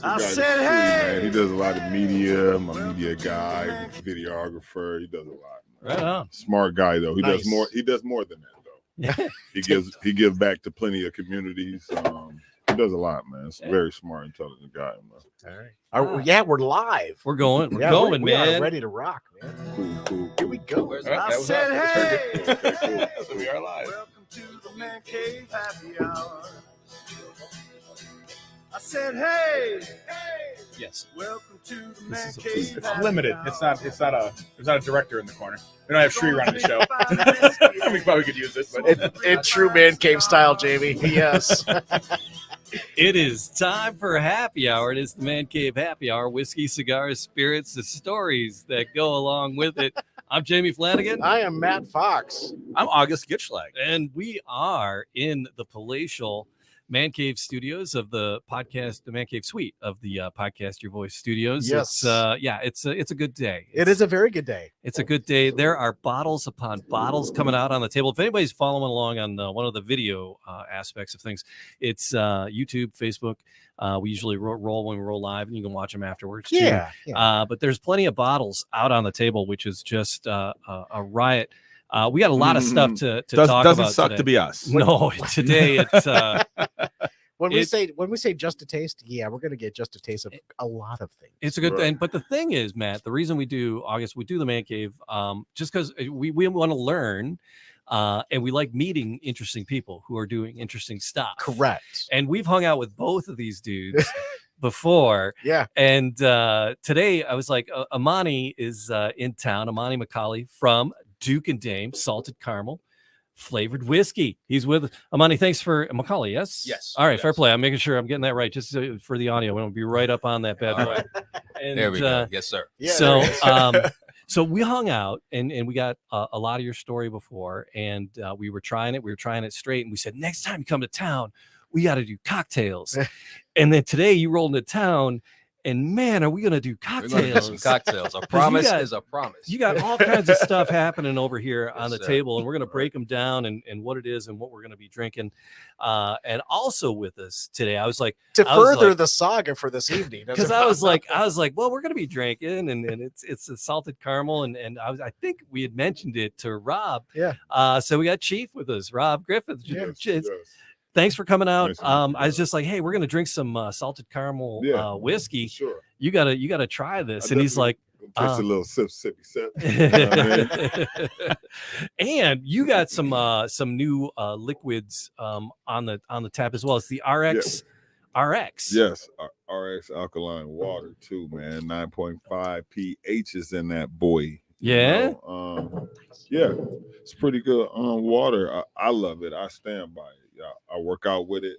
I said, hey, man. He does a lot of media. I'm a media guy, videographer. He does a lot. Right on. Smart guy though. He does more. He does more than that though. He gives back to plenty of communities. He does a lot, man. It's a very smart, intelligent guy, man. All right. Yeah, we're live. We're going. We're going, we man. are ready to rock, man. Cool. Here we go. I said, hey. So we are live. Welcome to the Man Cave Happy Hour. I said, hey. Yes. Welcome to the Man Cave. It's limited. It's not there's not a director in the corner. We don't have Shree running the show. We probably could use this, but In true Man Cave style, Jamie. Yes. It is time for happy hour. It is the Man Cave Happy Hour. Whiskey, cigars, spirits, the stories that go along with it. I'm Jamie Flanagan. I am Matt Fox. I'm August Gitschlag. And we are in the palatial Man Cave studios of the podcast, the Man Cave suite of the Podcast Your Voice studios. Yes. It's a good day. It is a very good day. It's a good day. There are bottles upon bottles coming out on the table. If anybody's following along on one of the video aspects of things, it's YouTube, Facebook. We usually roll when we roll live, and you can watch them afterwards too. Yeah. But there's plenty of bottles out on the table, which is just a riot. We got a lot of stuff to talk about. Doesn't suck today. to be us. No, today it's when we say just a taste, we're gonna get just a taste of a lot of things. it's a good thing. But the thing is, Matt, the reason we do the Man Cave, just because we want to learn, and we like meeting interesting people who are doing interesting stuff. Correct. And we've hung out with both of these dudes before. Yeah. And today I was like, Amani is in town. Amani Macaulay from Duke and Dame Salted Caramel Flavored Whiskey. He's with Amani. Thanks for Macaulay. Yes. Yes. All right. Yes. Fair play. I'm making sure I'm getting that right, just for the audio. We don't be right up on that bad boy. And, There we go. Yes, sir. Yeah. so, so we hung out and we got a lot of your story before, and we were trying it. We were trying it straight, and we said next time you come to town, we got to do cocktails. And then today you rolled into town. And man, are we gonna do We're gonna do cocktails? some cocktails. A promise is a promise. You got all kinds of stuff happening over here on the sir. table, and we're gonna break them down and what it is and what we're gonna be drinking. And also with us today, I was like, to further the saga for this evening, because I was like, well, we're gonna be drinking, and it's a salted caramel, and I think we had mentioned it to Rob. Yeah. So we got Chief with us, Rob Griffith. Yes. Thanks for coming out. Nice to meet you, I was just like, hey, we're gonna drink some salted caramel whiskey. Sure. You gotta try this. And he's like, taste a little sippy sip. You know what I mean? And you got some new liquids on the tap as well. It's the RX. Yes, RX alkaline water too, man. 9.5 pH is in that boy. Yeah. You know? It's pretty good water. I love it. I stand by it. I work out with it.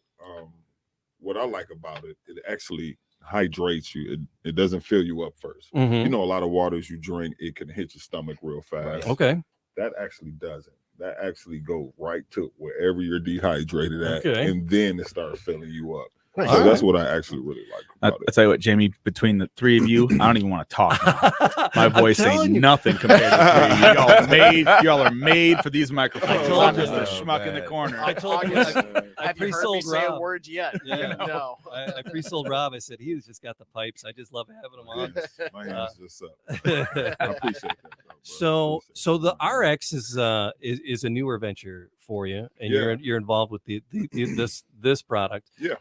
What I like about it, it actually hydrates you. It doesn't fill you up first. Mhm. You know, a lot of waters you drink, it can hit your stomach real fast. Okay. That actually doesn't. That actually go right to wherever you're dehydrated at, Okay. and then it starts filling you up. Nice. So that's what I actually really like about I'll tell you what, Jamie, between the three of you, I don't even want to talk now. My voice ain't nothing compared to the three of you. Y'all are made for these microphones. told I'm you. just a schmuck in the corner. I told you. August, I have you heard me pre-sold say a Rob. word yet? Yeah. No. I pre-sold Rob. I said he's just got the pipes. I just love having him on. Yes, my hands just up. I appreciate that. Though, bro. So I appreciate the RX is a newer venture for you, and Yeah. you're involved with this product. Yeah.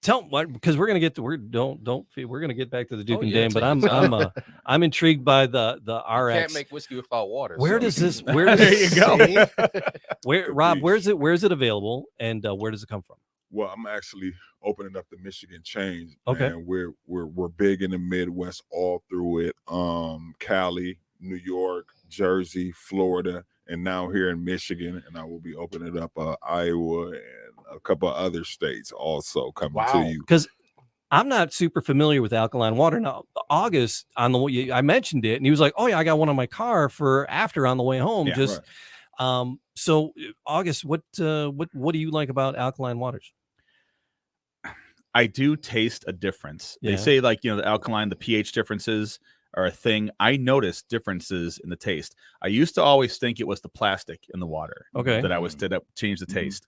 Tell what, because we're gonna get to we're gonna get back to the Duke Oh, and yeah, Dame, but take your time. I'm intrigued by the RX. Can't make whiskey without water. Where so- does this? Where does There you go. Where Rob? Where's it available, and where does it come from? Well, I'm actually opening up the Michigan chain. Okay. Man. We're big in the Midwest, all through it. Cali, New York, Jersey, Florida, and now here in Michigan. And I will be opening up Iowa and a couple of other states also coming to you. Because I'm not super familiar with alkaline water. Now, August on the way, I mentioned it, and he was like, "Oh yeah, I got one on my car for after on the way home." Yeah, Just so August, what do you like about alkaline waters? I do taste a difference. Yeah. They say, like, the alkaline, the pH differences are a thing. I noticed differences in the taste. I used to always think it was the plastic in the water Okay. that changed the taste.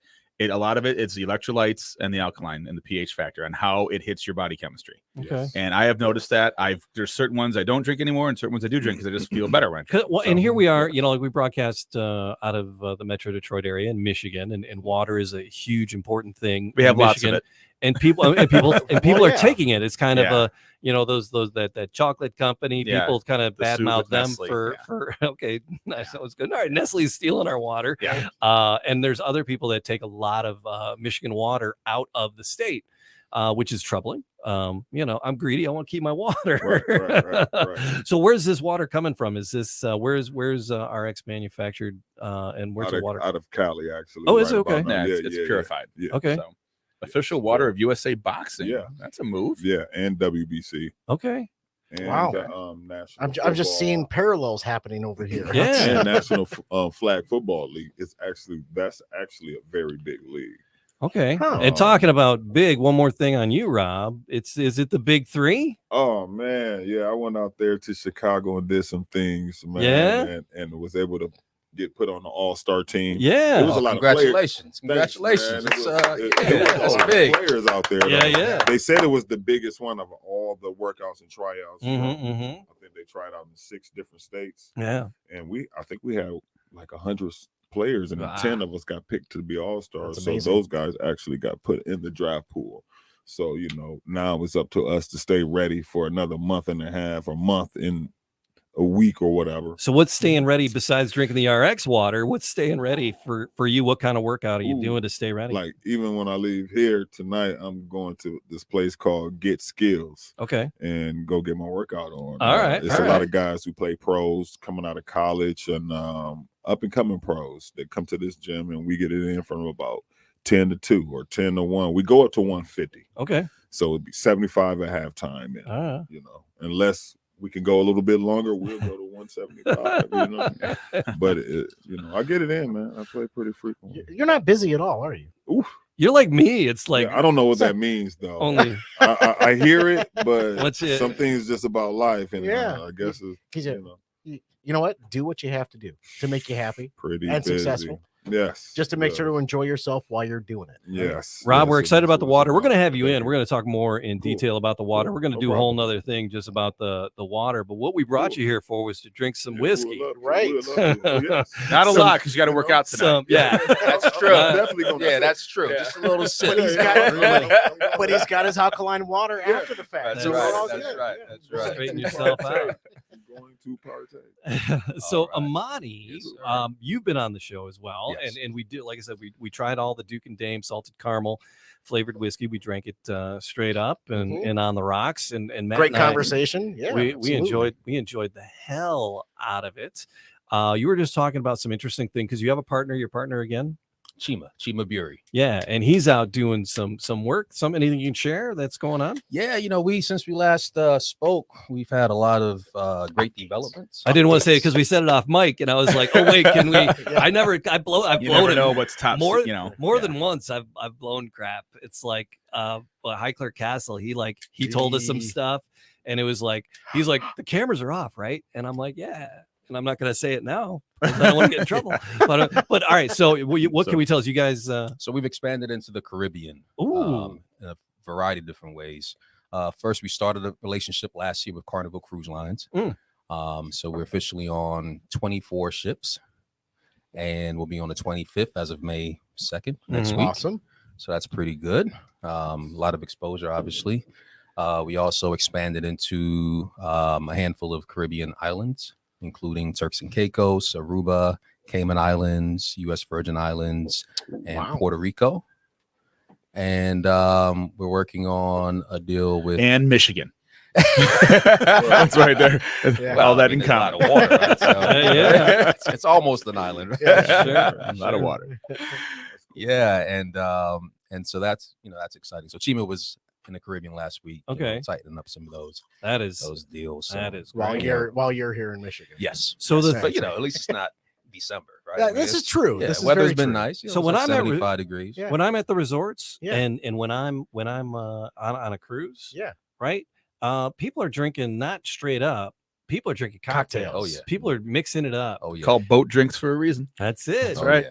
A lot of it's the electrolytes and the alkaline and the pH factor and how it hits your body chemistry. Okay. And I have noticed that there's certain ones I don't drink anymore and certain ones I do drink because I just feel better when. And here we are, like we broadcast out of the Metro Detroit area in Michigan, and water is a huge important thing. We have in lots Michigan. of it. And people Well, are yeah. taking it. It's kind of Yeah. those that chocolate company, Yeah. people kind of The soup badmouth with them Nestle, for okay, nice, that was good. All right, Nestle's stealing our water. Yeah. And there's other people that take a lot of Michigan water out of the state, which is troubling. I'm greedy. I want to keep my water. Right. So where's this water coming from? Is this where's RX manufactured and where's the water? Out of Cali, actually. Oh, is it? about Okay. now. Yeah, it's purified. Yeah. Okay. So, official water of USA Boxing. Yeah. That's a move. Yeah, and WBC. And And, Wow. National I'm just seeing Football- parallels happening over here. Yeah. and National Flag Football League. That's actually a very big league. Okay. Huh. And talking about big, one more thing on you, Rob. Is it the big three? Oh man, yeah, I went out there to Chicago and did some things, man. Yeah? and was able to get put on the All-Star team. Yeah. It was a lot of players. Congratulations. Thanks, Congratulations. man. It's, It was that's a lot of big. players out there. Yeah, though. yeah. They said it was the biggest one of all the workouts and tryouts. Mm-hmm. I think they tried out in 6 different states, Yeah. and I think we had like 100 players, and Wow. 10 of us got picked to be All-Stars. That's So amazing. those guys actually got put in the draft pool. So now it's up to us to stay ready for another month and a half or month in a week or whatever. So what's staying ready besides drinking the RX water? What's staying ready for you? What kind of workout are you Ooh, doing to stay ready? Like even when I leave here tonight, I'm going to this place called Get Skills Okay. and go get my workout on. All right, It's all a lot right. of guys who play pros coming out of college and up and coming pros that come to this gym, and we get it in from about 10 to 2 or 10 to 1. We go up to 150. Okay. So it'd be 75 at halftime. And, unless we can go a little bit longer, we'll go to 175, But I get it in, man. I play pretty frequently. You're not busy at all, are you? Oof. You're like me. It's like Yeah, I don't know what that means though. only I hear it, but What's it? some things just about life, and Yeah. I guess it's He's a- You know what? Do what you have to do to make you happy pretty and busy. successful. Yes, Just to make yeah. sure to enjoy yourself while you're doing it. Yes, Rob, yes, we're it excited is about the what it's water. We're going to about. have you in. Thank We're going to talk more in Cool. detail about the water. Cool. We're going to No do a whole problem. nother thing just about the water. But what we brought Cool. you here for was to drink some Yeah, we would whiskey. love to. Right. We would love to. Yes. Not a Some- lot because you got to work out tonight. Some, yeah. That's I'm true. definitely gonna Yeah, sip. that's true. Yeah. Just a little sip. But he's got, but he's got his alkaline water after the fact. That's So we're all right. That's good. right. That's right. Straighten yourself out. I'm going to partake. So All right. Amani, Yes, sir. you've been on the show as well, Yes. and we do, like I said, we tried all the Duke and Dame salted caramel flavored whiskey. We drank it straight up and Mhm. and on the rocks, and Matt Great and I- conversation. Yeah, we absolutely. enjoyed the hell out of it. You were just talking about some interesting thing because you have a partner. Your partner again, Chima Bury. yeah, and he's out doing some work. Anything you can share that's going on? Yeah, since we last spoke, we've had a lot of great developments. I didn't want to say it because we said it off mic, and I was like, oh wait, can we? I've You blown never it know what's top. more Yeah. than once. I've blown crap. It's like High Clerk Castle. He told us some Gee. stuff, and it was like he's like the cameras are off, right? And I'm like, yeah. And I'm not going to say it now because I don't want to get in trouble. But all right. So what can we tell us? You guys? So we've expanded into the Caribbean Ooh. in a variety of different ways. First, we started a relationship last year with Carnival Cruise Lines. So we're officially on 24 ships, and we'll be on the 25th as of May 2nd next Mhm. week. Awesome. So that's pretty good. A lot of exposure, obviously. We also expanded into a handful of Caribbean islands, including Turks and Caicos, Aruba, Cayman Islands, U.S. Virgin Islands, and Wow. Puerto Rico. And we're working on a deal with And Michigan. That's right there. Yeah. All that in there's a lot common. of water, right? So, Yeah. it's almost an island, right? Yeah, sure. A lot of water. Yeah, and so that's exciting. So Chima was in the Caribbean last week. Okay. Tightening up some of those That is deals. So, that is While great. you're here in Michigan. yes. So the But at least it's not December, right? Yeah, I mean, this it's- is true. Yeah, This is weather's very been true. nice. So when I'm at 75 degrees. Yeah. when I'm at the resorts Yeah. and when I'm on a cruise, Yeah. right? People are drinking not straight up. People are drinking cocktails. Cocktails. Oh, yeah. People are mixing it up. Oh yeah. Called boat drinks for a reason. That's it. Oh, right. yeah.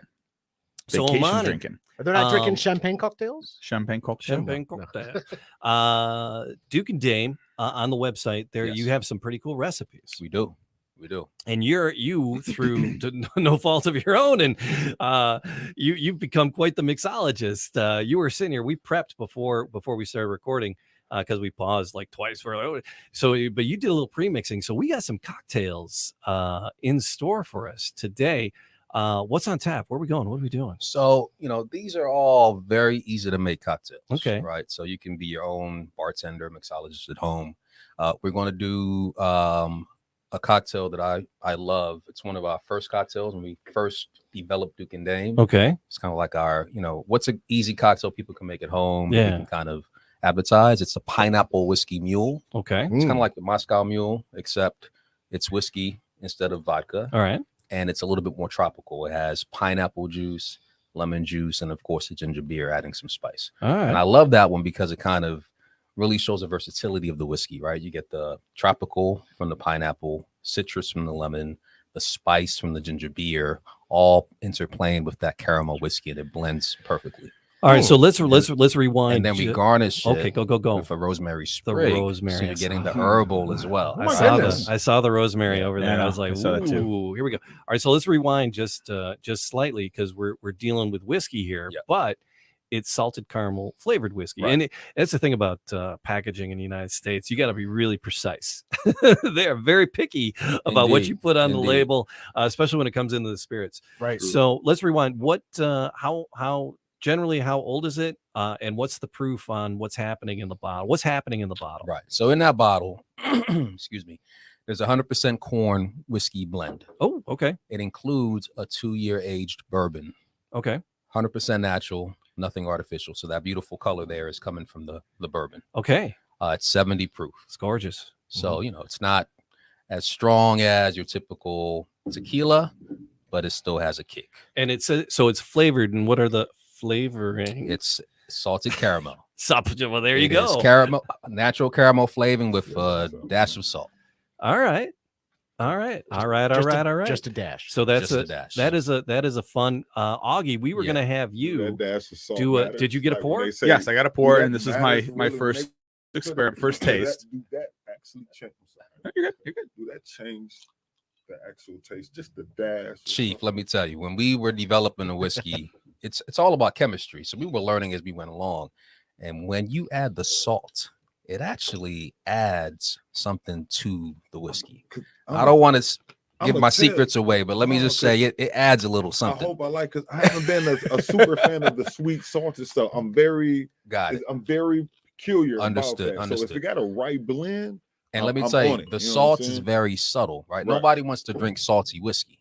So Vacation Amani, drinking. Are they not drinking Um, champagne cocktails? Champagne cocktail. Champagne No. cocktail. Duke and Dame on the website there, you Yes. have some pretty cool recipes. We do. We do. And you through to no fault of your own, and you've become quite the mixologist. You were sitting here, we prepped before we started recording because we paused like twice for but you did a little pre-mixing, so we got some cocktails in store for us today. What's on tap? Where are we going? What are we doing? So, these are all very easy to make cocktails. Okay. Right. So you can be your own bartender, mixologist at home. We're going to do a cocktail that I love. It's one of our first cocktails when we first developed Duke and Dame. Okay. It's kind of like our, what's an easy cocktail people can make at home. that Yeah. We can kind of advertise. It's a pineapple whiskey mule. Okay. It's kind of like the Moscow Mule, except it's whiskey instead of vodka. All right. And it's a little bit more tropical. It has pineapple juice, lemon juice, and of course the ginger beer, adding some spice. All And right. I love that one because it kind of really shows the versatility of the whiskey, right? You get the tropical from the pineapple, citrus from the lemon, the spice from the ginger beer, all interplaying with that caramel whiskey, and it blends perfectly. All right. So let's rewind. And then we garnish Okay, it go. with a rosemary The sprig. rosemary. So you're getting the herbal as well. Oh my goodness. I saw the rosemary over Yeah, there. I I was know. like, I saw that too. ooh, here we go. All right, so let's rewind just slightly because we're dealing with whiskey here, Yep. but it's salted caramel flavored whiskey, Right. and that's the thing about packaging in the United States. You got to be really precise. They are very picky about what Indeed. you put on the Indeed. label, especially when it comes into the spirits. Right. So let's rewind. What? How generally? How old is it? And what's the proof on what's happening in the bottle? What's happening in the bottle? Right. So in that bottle, excuse me, there's 100% corn whiskey blend. Oh, okay, It includes a 2-year aged bourbon, okay, 100% natural, nothing artificial. So that beautiful color there is coming from the bourbon. okay. It's 70 proof. It's gorgeous. So, it's not as strong as your typical tequila, but it still has a kick. And it's so it's flavored. And what are the flavoring? It's salted caramel. Well, there you It is go. caramel, natural caramel flavoring with a dash of salt. All right. Just a dash. So that's Just a dash. that is a fun Augie. We were Yeah. gonna have That you dash of salt do a- matters. did you get a Like pour? when they say, Yes, I got a pour, do and that this is matters my really when first they- experiment, first do that- taste. Do that actually change? You're good. You're good. Do that change the actual taste? Just the dash. of Chief, something. let me tell you, when we were developing a whiskey, it's all about chemistry. So we were learning as we went along. And when you add the salt, it actually adds something to the whiskey. I don't want to give my secrets away, but let me just say it adds a little I something. hope I like, because I haven't been a super fan of the sweet salted stuff. I'm very peculiar. Understood, About that. So if understood. you got a right blend, And let me I'm tell you, on it, the you know what I'm salt is saying? very subtle, right? Right. Nobody wants to drink salty whiskey.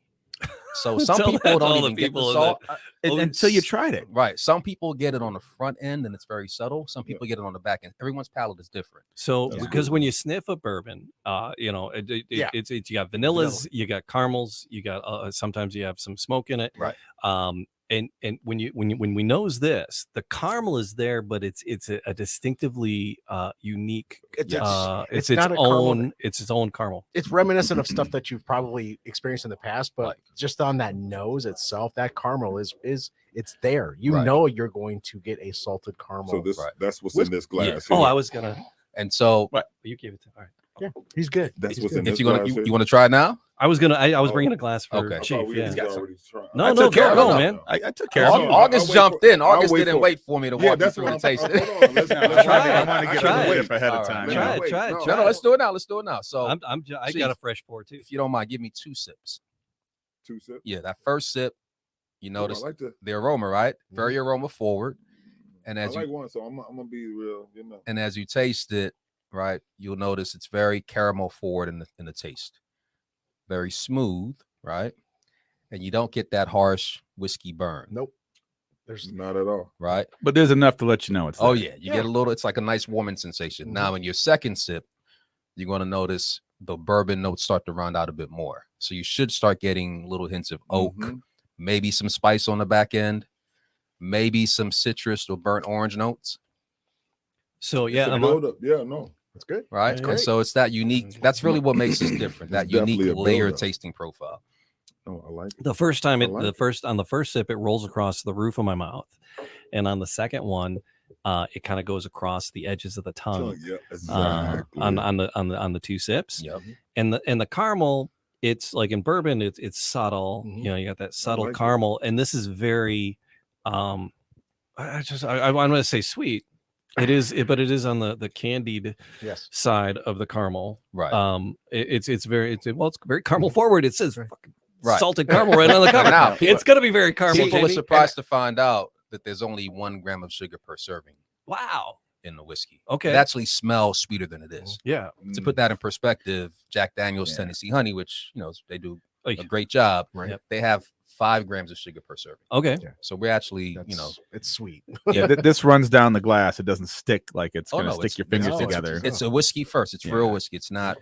So some Tell people that to don't all the even get the people salt. Until you tried it. Right. Some people get it on the front end and it's very subtle. Some Yeah. people get it on the back end. Everyone's palate is different. So That's because cool. when you sniff a bourbon, Yeah. it's you got vanillas, you got caramels, you got sometimes you have some smoke in it. Right. And when we nose this, the caramel is there, but it's a distinctively unique. It's It's not a caramel. its own caramel. It's reminiscent of stuff that you've probably experienced in the past, but Right. just on that nose itself, that caramel is it's there. You Right. know you're going to get a salted caramel. so this Right. that's what's in this glass. Oh, here. I was gonna. And so You gave it to. All right. yeah, he's good. That's He's what's good. in if this you're gonna glass. you want to try it now? I was gonna. I was Oh, bringing a glass for okay. I Chief. thought we Yeah. was already trying. No, I no, took go, care of go, it. man. I took care of I'll- it. I'll August wait jumped for- in. I'll August wait didn't for- wait for me to Yeah, walk you that's through what the I'm taste. saying. Hold on, let's No, I let's try wanted it. I wanted to get Try it it. lit up ahead All of right. time. Let you me know? wait. Try it. No, Try No, it. let's do it now. Let's do it now. So I got a fresh pour too. if you don't mind, give me 2 sips. 2 sips. Yeah, that first sip, you Ooh, notice I like the. the aroma, right? Very aroma forward. And I as like you one, so I'm gonna be real. and as you taste it, right, you'll notice it's very caramel forward in the taste. Very smooth, right? And you don't get that harsh whiskey burn, Nope. There's Not at all. right? But there's enough to let you know it's Oh there. yeah, you get a little. It's like a nice warming sensation. Now, in your second sip, you're going to notice the bourbon notes start to round out a bit more. So you should start getting little hints of oak, Mhm. maybe some spice on the back end, maybe some citrus or burnt orange notes, So It's yeah, a I'm build-up. Yeah, no. that's good. right? Yeah. And so it's that unique. That's really what makes us different. That It's definitely unique a layer buildup. tasting profile. Oh, I like it. The first time I like it. on the first sip, it rolls across the roof of my mouth, and on the second one, it kind of goes across the edges of the tongue. Yeah, exactly. On the two sips, Yep. and the caramel, it's like in bourbon, it's subtle. Mhm. You know, you got that subtle like it. caramel, and this is very, I want to say sweet. It is, but it is on the candied Yes. side of the caramel. Right. It's very caramel forward. It says fucking Right. salted caramel right on the cover. Now, It's gonna be very caramel. People are JD. surprised to find out that there's only 1 gram of sugar per serving Wow. in the whiskey. Okay. It actually smells sweeter than it is. Yeah. To put that in perspective, Jack Daniel's Yeah. Tennessee Honey, which they do Like, a great job, Right. Yep. they have 5 grams of sugar per serving. okay. So we're actually, It's sweet. yeah, This runs down the glass. It doesn't stick like it's Oh, gonna no, stick it's- your fingers no, it's- together. it's a whiskey first. It's real Yeah. whiskey. It's not.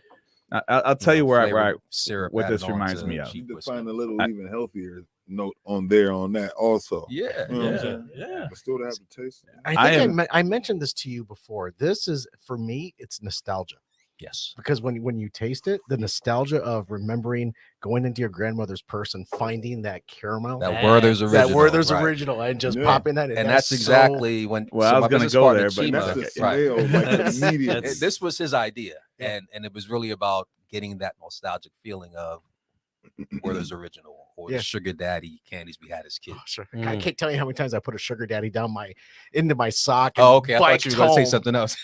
I'll tell you where I flavored syrup what added this on reminds to me of. You cheap can whiskey. find a little I- even healthier note on that also. Yeah. You know what I'm Yeah. saying? Yeah. But still to have the taste. I think am- I mentioned this to you before. This is, for me, it's nostalgia. Yes. Because when you taste it, the nostalgia of remembering going into your grandmother's purse and finding that caramel, That Yes. Werther's original. that Werther's right. original, and just Yeah. popping that in. And that's exactly when. Well, I was my gonna business go partner, there, but Chima, That's the right. smell, like That's- immediate. that's- This was his idea, Yeah. and it was really about getting that nostalgic feeling of Werther's original or Yeah. the sugar daddy candies we had as kids. Oh, sure. I Mm. can't tell you how many times I put a sugar daddy down into my sock. And Oh, okay. I thought biked you were going to say home. something else.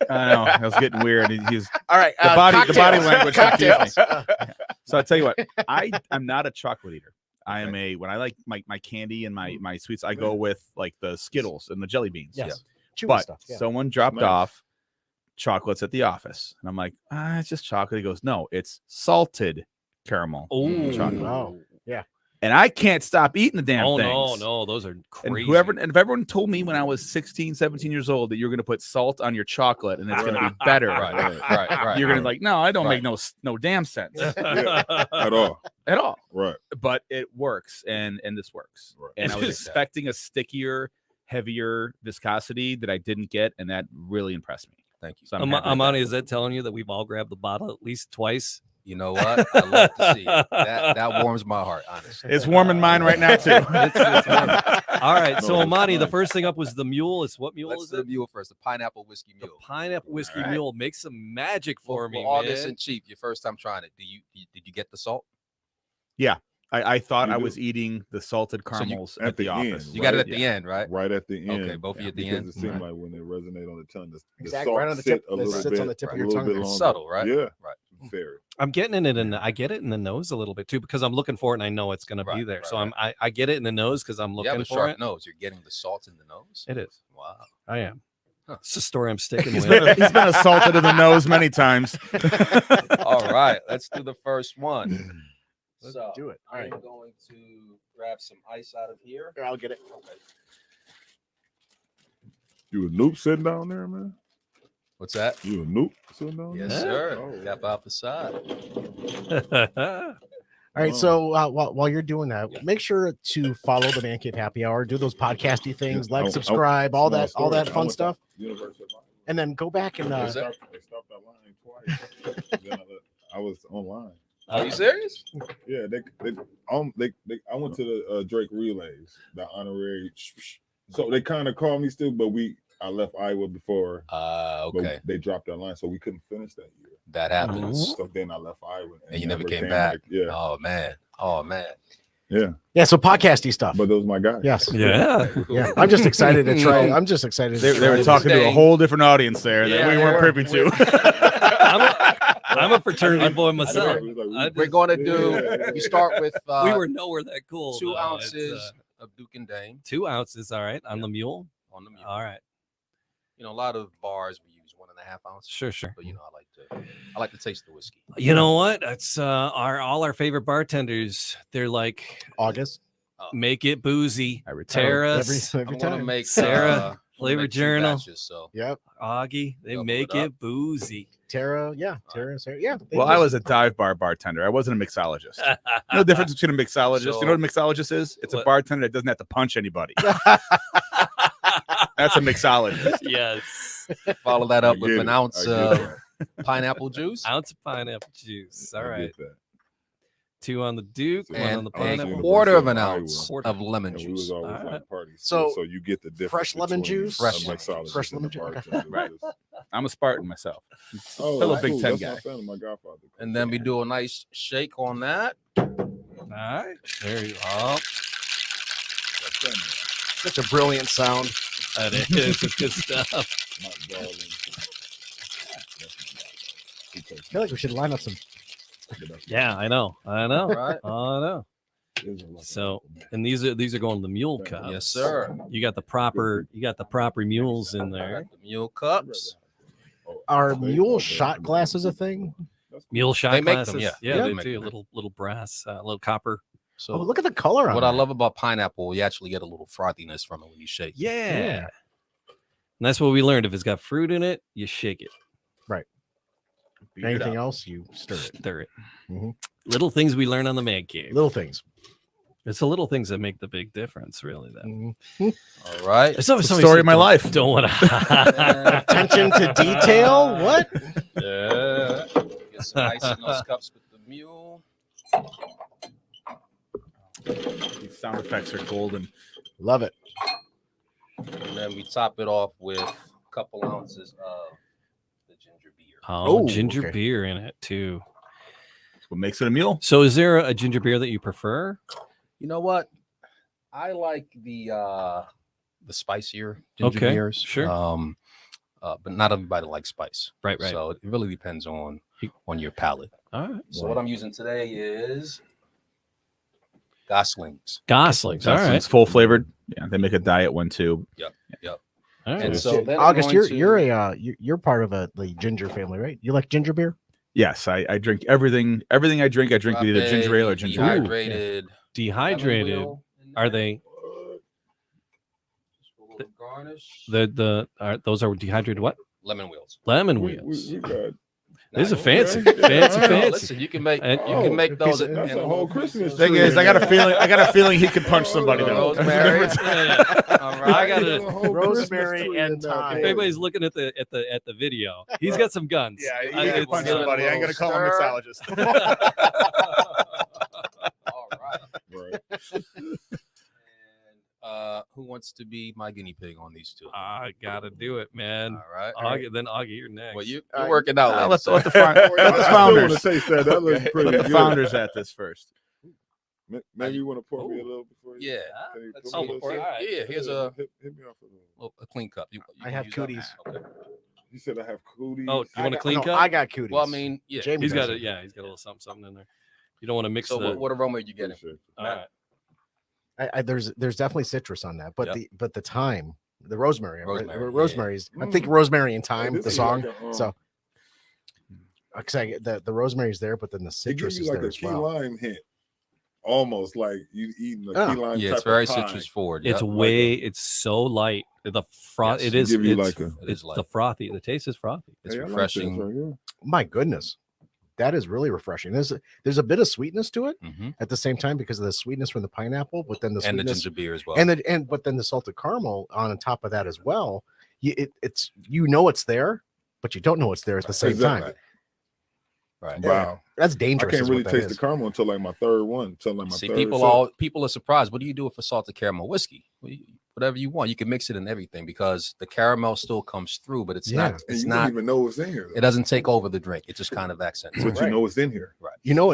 I know I was getting weird. He's All right, The body cocktails. language confused me. Cocktails. So I tell you what, I'm not a chocolate eater. I am when I like my candy and my sweets, I go with like the Skittles and the jelly beans. Yes. Chewy But stuff. Yeah. someone dropped Nice. off chocolates at the office, and I'm like, it's just chocolate. He goes, no, it's salted caramel. Oh, chocolate. Wow. And I can't stop eating the damn Oh things. no, those are And crazy. if everyone told me when I was 16, 17 years old that you're going to put salt on your chocolate and it's going to be better, Right. you're going to like, no, I don't Right. make no damn sense Yeah. At all. at all. Right. But it works, and this works. Right. And I was It's- expecting a stickier, heavier viscosity that I didn't get, and that really impressed me. Thank you. So I'm happy with Amani, that. is that telling you that we've all grabbed the bottle at least twice? You know what? I love to see it. That warms my heart, honestly. It's warming mine right now too. It's warming. All right, so No, it's Amani, the fine. first thing up was the mule. It's what mule Let's is do the it? mule first. The pineapple whiskey The mule. pineapple whiskey All right. mule. Make some magic for me, All man. this and cheap. Your first time trying it. Did you get the salt? I thought You I do. was eating the salted So you- caramels at at the the office. end, You got it Right. at the end, right? Right at the end. Okay, both of you at the because end. it seems Right. like when they resonate on the tongue, the Exactly, salt right on the sit tip- a it little sits bit, on the tip of a your little tongue. bit It's longer. subtle, right? Yeah. Right. Very. I'm getting it in. I get it in the nose a little bit too because I'm looking for it and I know it's going to be Right, there. right, So right. I get it in the nose because I'm You have looking a for sharp it. nose. You're getting the salt in the nose. It is. Wow. I am. Huh. It's a story I'm sticking He's with. been assaulted in the nose many times. All right. Let's do the first one. Let's So, do it. All I'm right. going to grab some ice out of here. Here, I'll get it. Okay. You a Noop sitting down there, man? What's that? You a Noop sitting down Yes, there? sir. Oh, Step out the side. All right, Oh. so while you're doing that, make sure to follow the Man Cave Happy Hour, do those podcasty things, Yeah, like, I- subscribe, all Small that story. I fun went to stuff, University of Iowa. and then go back and They Is that- stopped that line twice. Then I was online. Are you serious? Yeah, I went to the Drake Relays, the honorary. So they kind of called me still, but I left Iowa before. But Okay. they dropped that line, so we couldn't finish that year. That happens. So then I left Iowa, And you never came back. Yeah, Oh man. Oh man. yeah, so podcasty stuff. but those my guys. Yes. Yeah. Yeah, I'm just excited to try. I'm just excited. They to were try talking to a Staying. whole different audience there that Yeah, we they weren't were. privy to. I'm a fraternity boy myself. We're going to do. Yeah. We start with We were nowhere that cool. 2 though. ounces It's, of Duke and Dane 2 ounces. All right. On the mule. on the mule. All right. You know, a lot of bars we use 1.5 ounces. Sure. But you know, I like to taste the whiskey. You know what? That's all our favorite bartenders. They're like, August make it boozy. I retired. Tara, every I'm gonna time. make Sarah, I'm gonna Flavor make 2 Journal. batches, so Yep, Augie, they Double make it up. it boozy. Tara. Yeah, Tara. Sarah. Yeah. they Well, I just- was a dive bar bartender. I wasn't a mixologist. No difference between a mixologist. You know what a mixologist is? It's a What? bartender that doesn't have to punch anybody. That's a mixologist. Yes. follow that up I with get an it. ounce I get of that. pineapple juice. Ounce of pineapple juice. All I right. get that. 2 on the Duke, 1 on and the a pineapple. quarter of an Iowa. ounce Quarter. of lemon And we was juice. always Alright. like parties. So, So you get the difference. fresh lemon between juice? Fresh a lemon mixologist juice. Fresh and a lemon juice, okay. bartender. Right. I'm a Spartan myself. Oh, Fellow that's Big cool. Ten That's guy. my family, my godfather. And then we do a nice shake on that. All right. There you go. That's family. Such a brilliant sound. That is. It's good stuff. My darling. I feel like we should line up some. Yeah, I know. Right. I know. So, and these are going to the mule cups. Yes, sir. You got the proper mules in there. Got the mule cups. Are mule shot glasses a thing? Mule shot They make them, glasses. yeah. Yeah, Yeah, they they make do. them. Little brass, little copper. So Oh, look at the color on what it. I love about pineapple, you actually get a little frothiness from it when you shake. Yeah. And that's what we learned. If it's got fruit in it, you shake it. Beat it Anything up. else, you stir it. Stir it. Mhm. Little things we learn on the Man Cave. Little things. It's the little things that make the big difference, really. Then. Mhm. All right. So, It's the story of my life. Don't want to. Attention to detail. What? Yeah. Get some ice in those cups with the mule. These sound effects are golden. Love it. And then we top it off with a couple ounces of the ginger beer. Oh, Oh, ginger okay. beer in it too. That's what makes it a mule. So, is there a ginger beer that you prefer? You know what? I like the spicier ginger Okay, beers. sure. But not everybody likes spice. Right. So it really depends on your palate. All right. So what I'm using today is Goslings. Goslings. All right. It's full flavored. Yeah, they make a diet one too. All right. And so then I'm August, going you're part of the ginger family, right? You like ginger beer? Yes, I drink everything. Everything I drink with either ginger ale or ginger beer. dehydrated. Dehydrated. lemon wheel in Are there. they Just a little garnish. those are dehydrated what? Lemon wheels. Lemon We wheels. got This is Nice. fancy. Okay. Fancy, No, fancy. Listen, you can make And- you can make those. That's that's a whole Christmas Thing tree. is, I got a feeling he could punch somebody though. Rosemary. Yeah. All I right. got it. Rosemary and thyme. If anybody's looking at the video, he's got some guns. Yeah, I- you can it's, punch uh, somebody. I ain't gonna call him a Stir. mixologist. All right. Right. And who wants to be my guinea pig on these two? I gotta do it, man. All right. Augie, then Augie, you're next. Well, you're All right. working out. Let later, the so- let the founders I still want to taste that. That looks pretty let the good. founders at this first. Maybe you want to pour me a little before you. Yeah. Can you Let's pour me see. a all little? right. Yeah. Here's a Hit me off a little. clean cup. You I can have use that. cooties. Okay. You said I have cooties. Oh, you want a clean cup? I got cooties. Well, I mean, yeah. Jamie He's got does it. Yeah, he's got a little something in there. You don't want to mix So the. what aroma are you getting? Appreciate it. All right. there's definitely citrus on that, but Yep. the thyme, the rosemary, Rosemary, yeah. rosemary's. I think rosemary and Hey, thyme, this the is song. like a, So, the rosemary's there, but then the it citrus gives is you like there a as key well. lime hint, almost like you eating a Oh. key lime. Yeah, type it's very of pie. citrus forward. It's Yep. way. It's so light. The froth. Yes, it is. give you It's, like a- It is it's light. the frothy. The taste is frothy. It's Hey, I like this refreshing. right here. My goodness, that is really refreshing. There's a bit of sweetness to it Mhm. at the same time because of the sweetness from the pineapple, but then the And the sweetness ginger beer as well. but then the salted caramel on top of that as well. It's it's there, but you don't know it's there at the same Exactly. time. right. Wow. That's I dangerous. can't is really what that taste the is. caramel until like my third one. Until like my See, third people are surprised. What do you do with a salted caramel whiskey? Whatever you want. You can mix it in everything because the caramel still comes through, but it's Yeah. not. And It's you not. don't even know what's in here. It doesn't take over the drink. It just kind of accents. But it. you know what's in here. You know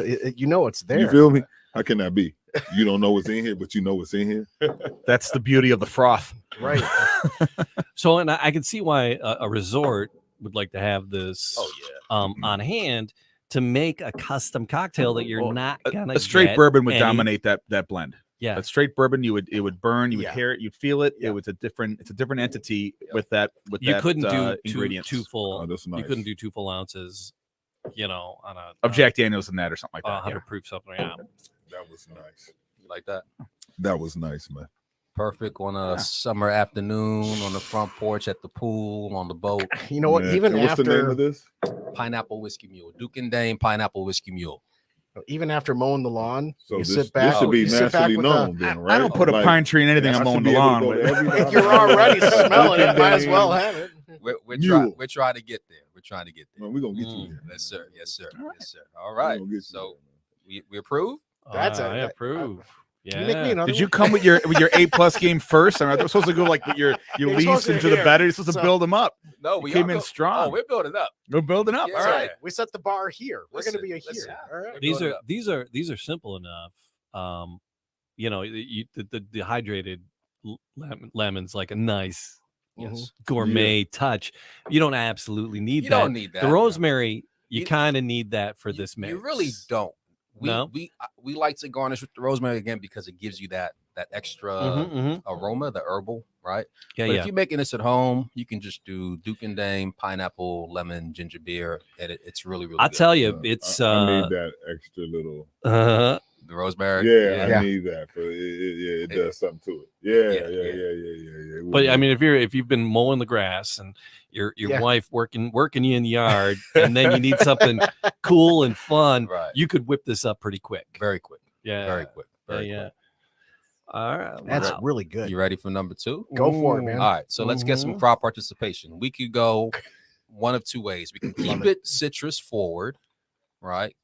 it's there. You feel me? How can that be? You don't know what's in here, but you know what's in here. That's the beauty of the froth. Right. So, and I can see why a resort would like to have this Oh yeah. on hand to make a custom cocktail that you're Well, not gonna A straight get bourbon would any- dominate that blend. Yeah, A straight bourbon, it would burn, you would Yeah. hear it, you'd feel it. Yeah. It's a different entity Yeah. with that you couldn't do two ingredients full. Oh, that's nice. You couldn't do 2 full ounces. On a of Jack Daniels and that or something like that. 100 proof something. Yeah. That was nice. You like that? That was nice, man. Perfect on a summer afternoon on the front porch at the pool on the boat. You know what? Yeah. Even And what's the name after of this? Pineapple whiskey mule. Duke and Dane pineapple whiskey mule. mowing the lawn, So you this, sit back. this should be you sit back naturally with known, then, right? I don't put a Like, pine tree in anything I I'm should mowing be the able to lawn go to with. every If you're already smelling it, might as well have it. We're Mule. trying to get there. We're trying to get there. Man, we're gonna get you Mm. there. Yes, sir. Yes, sir. All right. Yes, sir. All We're right. gonna get you So there, We approve. That's I it. approve. Can you make me Yeah. another Did you one? come with your A+ game first? I'm supposed to go like with your You're least supposed to into the hear. better. You're supposed to So- build them up. No, You we came all in go- strong. Oh, we're building up. We're building up. Yeah. All So, right. we set the bar here. We're going to Listen, be here. listen. All right. We're These building are up. these are simple enough. You know, the dehydrated lemons like a nice Yes. gourmet touch. You don't absolutely need You that. don't need that. The rosemary, you You- kind of need that for You- this mix. You really don't. No? We like to garnish with the rosemary again because it gives you that extra Mhm, mhm. aroma, the herbal, right? Yeah, But yeah. if you're making this at home, you can just do Duke and Dame, pineapple, lemon, ginger beer, and it's really, really I'll good. tell you, it's I need that extra little. uh, The rosemary. Yeah, Yeah. I need that. It It- does something to it. Yeah. yeah. It but I would mean, if you've been mowing the grass and your Yeah. wife working you in the yard, and then you need something cool and fun, Right. you could whip this up pretty quick. Very quick. Yeah, Very quick. Very yeah. quick. All right, That's wow. really good. You ready for number 2? Go for it, man. All right. So let's get some Mhm. crowd participation. We could go one of two ways. We can keep it citrus forward, right?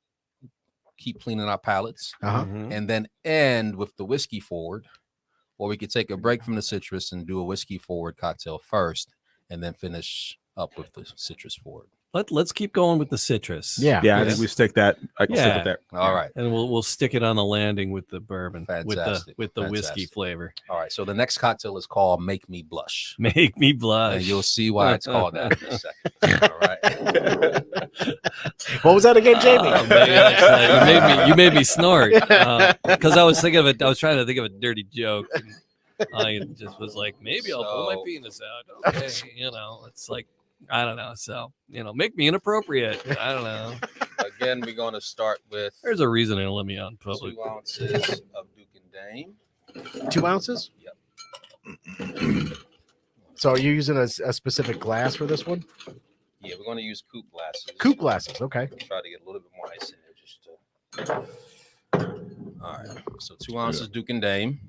Keep cleaning our palates. Uh-huh. Mhm. And then end with the whiskey forward, or we could take a break from the citrus and do a whiskey forward cocktail first, and then finish up with the citrus forward. Let's keep going with the citrus. Yeah. Yeah, I Yes. think we stick that. I can stick Yeah. with that. All right, and we'll stick it on the landing with the bourbon, Fantastic, with the whiskey fantastic. flavor. all right. So the next cocktail is called "Make Me Blush," Make me blush. and you'll see why it's called that in a second. All right. What was that again, Jamie? Oh, my gosh, you made me snort because I was thinking of it. I was trying to think of a dirty joke. And I just was like, maybe I'll pull my So- penis out. Okay, it's like I don't know. So make me inappropriate. I don't know. Again, we're going to start with There's a reason they don't let me out in public. 2 ounces of Duke and Dame. 2 ounces? Yep. So are you using a specific glass for this one? Yeah, we're going to use coupe glasses. Coupe glasses. Okay. Try to get a little bit more ice in there, just to. All right. So 2 ounces Duke and Dame.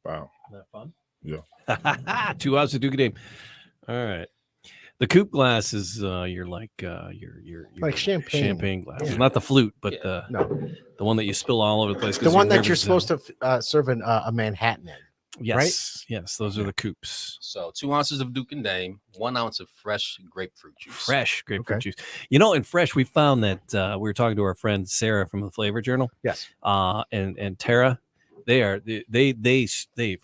Wow. Isn't that fun? Yeah. 2 ounces of Duke Dame. All right. The coupe glass is your Like champagne. glass. Yeah. Not the flute, but Yeah. No, the one that you spill all over the place. the one that you're supposed to serve a Manhattan in. Yes, yes, those are the coupes. So 2 ounces of Duke and Dame, 1 ounce of fresh grapefruit juice. Fresh grapefruit Okay. juice. In fresh, we found that we were talking to our friend Sarah from the Flavor Journal. Yes. And Tara, they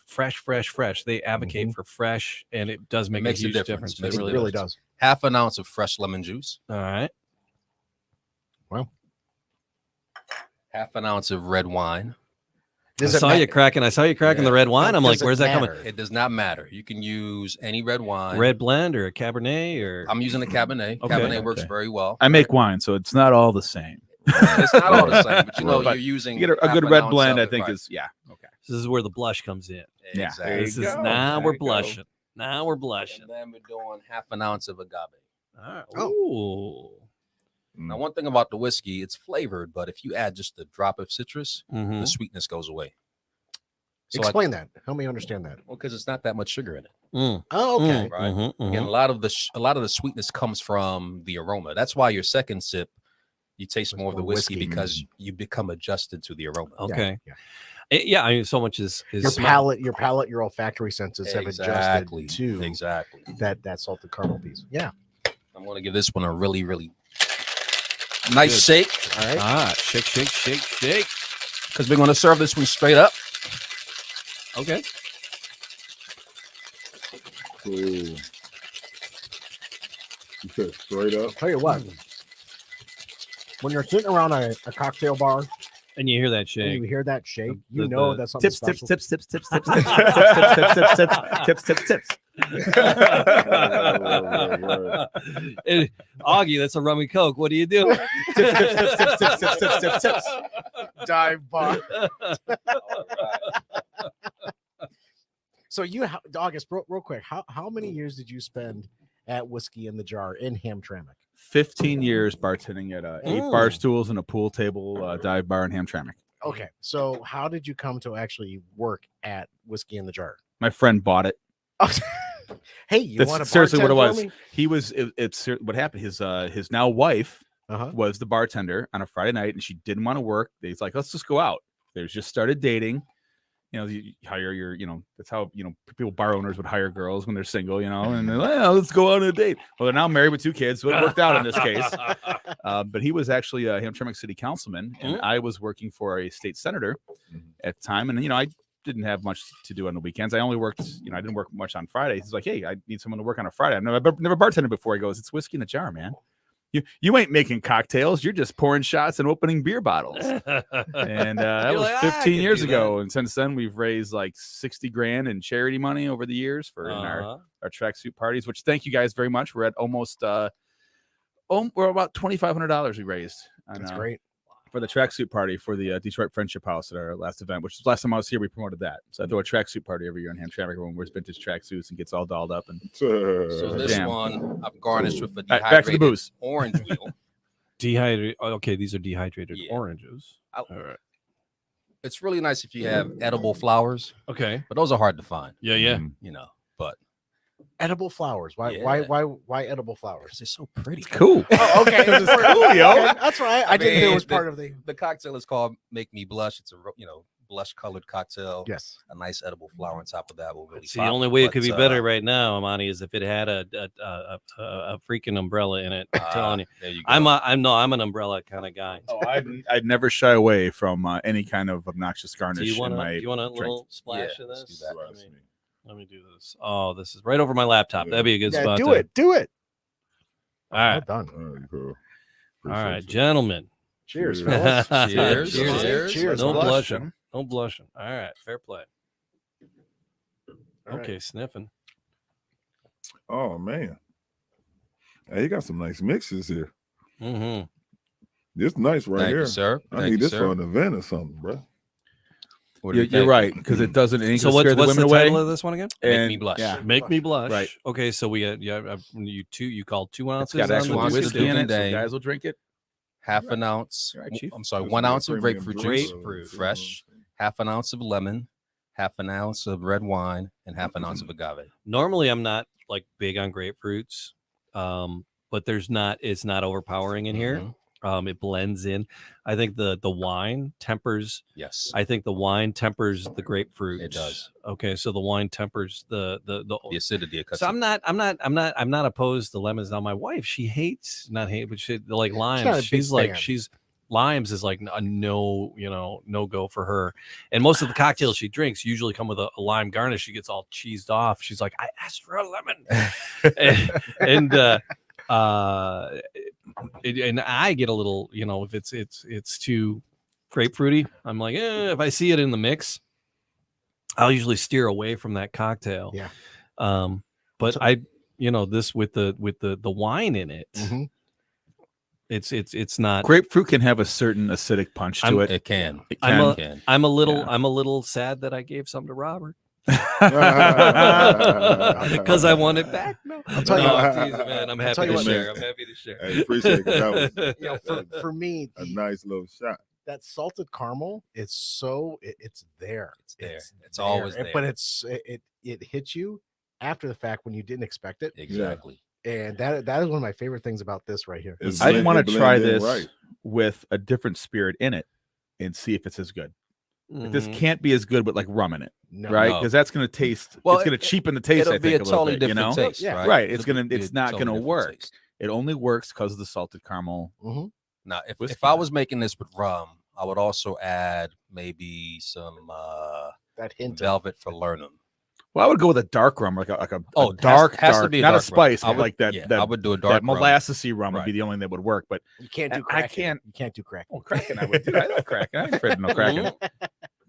fresh. They advocate for fresh, and it does make Makes a a huge difference. difference. Makes It a really difference. does. Half an ounce of fresh lemon juice. All right. Half an ounce of red wine. I saw you cracking the red wine. I'm like, Does it where's that coming? matter? It does not matter. You can use any red wine. Red blend or a Cabernet or I'm using a Cabernet. Okay. Cabernet works Okay. very well. I make wine, so it's not all the same. It's not all the same, but But you're using You get a half good an red ounce blend, of I it, think right. is okay. this is where the blush comes in. Yeah. Exactly. This is go. now There we're you go. blushing. Now we're blushing. And then we're doing half an ounce of agave. All right. Oh. Ooh. Now, one thing about the whiskey, it's flavored, but if you add just a drop of citrus, Mhm. the sweetness goes away. So, Explain that. Help me understand that. because it's not that much sugar in it, Mm. Oh, okay. right? Mhm, mhm. Again, a lot of the sweetness comes from the aroma. That's why your second sip, you taste more of the more whiskey whiskey. because you become adjusted to the aroma. Okay. Yeah. Yeah, I mean, so much is Your smell. palate, your olfactory senses have Exactly. adjusted to Exactly. that salted caramel piece. Yeah. I'm going to give this one a really, really nice shake All right. Ah, shake. because we're going to serve this one straight up. Okay. Cool. You said straight up. Tell you what. When you're sitting around a cocktail bar And you hear that and shake. you hear that shake, The- you know the that's something Tips. special. And, Augie, that's a rum and coke. What do you do? Dive bar. All So August, real quick, how many years did you spend at Whiskey in the Jar in Hamtramck? 15 years bartending at 8 Mm. bar stools and a pool table dive bar in Hamtramck. Okay, so how did you come to actually work at Whiskey in the Jar? My friend bought it. Hey, you That's want to seriously what it bartend was. for me? He was. It's what happened. His now wife was the bartender on a Friday night, and she didn't want to work. He's like, let's just go out. They just started dating. You know, you hire your, that's how, people, bar owners would hire girls when they're single, and they're like, oh, let's go on a date. Well, they're now married with 2 kids, so it worked out in this case. But he was actually a Hamtramck City councilman, and I was working for a state senator at the time. And, I didn't have much to do on the weekends. I only worked, I didn't work much on Fridays. He's like, hey, I need someone to work on a Friday. I've never bartended before. He goes, it's whiskey in a jar, man. You ain't making cocktails. You're just pouring shots and opening beer bottles. And that was 15 years ago. And since then, we've raised like 60 grand in charity money over the years for in our tracksuit parties, which thank you guys very much. We're at almost, we're about $2,500 we raised. That's great. For the tracksuit party for the Detroit Friendship House at our last event, which was last time I was here, we promoted that. So I throw a tracksuit party every year in Hamtramck. Everyone wears vintage tracksuits and gets all dolled up. And so this one I've garnished with a dehydrated back to the booze. Orange wheel. Dehydrated. Okay, these are dehydrated oranges. All right. It's really nice if you have edible flowers. Okay, but those are hard to find. Yeah. But edible flowers. Why edible flowers? They're so pretty. It's cool. Oh, okay. It's cool, yo. Okay, that's right. I didn't know it was part of the cocktail is called Make Me Blush. It's a blush colored cocktail. Yes. A nice edible flower on top of that will really. See, the only way it could be better right now, Amani, is if it had a freaking umbrella in it. I'm telling you. There you go. I'm an umbrella kind of guy. Oh, I'd never shy away from any kind of obnoxious garnish. Do you want in a my little splash of let's this? do that. Let me do this. Oh, this is right over my laptop. That'd be a good spot. Do it. All right. Well done. All right, cool. All right, gentlemen. Cheers, Cheers. fellas. Cheers. Cheers. No fellas. blushing. No blushing. All right, fair play. All right. Okay, sniffing. Oh man, hey, you got some nice mixes here. Mm-hmm. This nice right Thank here. you, sir. I Thank need you, this sir. for an event or something, bro. What do you You're think? right, because it doesn't. It ain't So gonna scare what's the women away. title of this one again? Make And- Me Blush. Yeah. Make me blush. Right. Okay, so we you called 2 It's ounces. got on actual the ounces whiskey in it, so Dane. guys will drink it. Half an ounce. You're right, Chief. I'm sorry, This 1 is a ounce of premium grapefruit brew. juice, fresh. Half an ounce of lemon. Half an ounce of red wine, and half an ounce of agave. Normally, I'm not like big on grapefruits, but it's not overpowering in here. It blends in. I think the wine tempers. Yes. I think the wine tempers the grapefruit. It does. Okay, so the wine tempers the The acidity. So I'm not opposed to lemons. Now my wife, she hates but she like limes. not a big She's like fan. limes is like a no go for her. And most of the cocktails she drinks usually come with a lime garnish. She gets all cheesed off. She's like, I asked for a lemon. and I get a little, if it's too grapefruity, I'm like, if I see it in the mix, I'll usually steer away from that cocktail. Yeah. But this with the wine in it, Mhm. it's not. Grapefruit can have a certain acidic punch to it. It can. It I'm can. I'm a little sad that I gave some to Robert Because because I want it back. No, I'll tell you what. geez, man, I'm happy tell you to what, share. man. I'm happy to share. I appreciate it. 'Cause that was For me, a nice little shot. that salted caramel is it's there. It's there. It's always there. But it hits you after the fact when you didn't expect it. Exactly. And that is one of my favorite things about this right here. It's I blend- want it to try blend in this right. with a different spirit in it and see if it's as good. Like, this Mhm. can't be as good with like rum in it, No. right? No. Because that's going to taste. Well, it's going to cheapen the taste. It'll I be think a little totally bit, different taste. Yeah. Right. Right. It'll be It's a not totally going to different work. taste. It only works because of the salted caramel. Mhm. Now, Whiskey if I in it. was making this with rum, I would also add maybe some That hint of velvet for Lernum. Well, I would go with a dark rum, like a Oh, it dark, has to dark, be a not a dark rum. spice, I but would- like that. Yeah, that I would do a that dark rum. molassesy rum would Right. be the only thing that would work. But you can't do I Kraken. can't- You can't do Kraken. oh, Kraken, I would do. I love Kraken. I ain't afraid of no Kraken.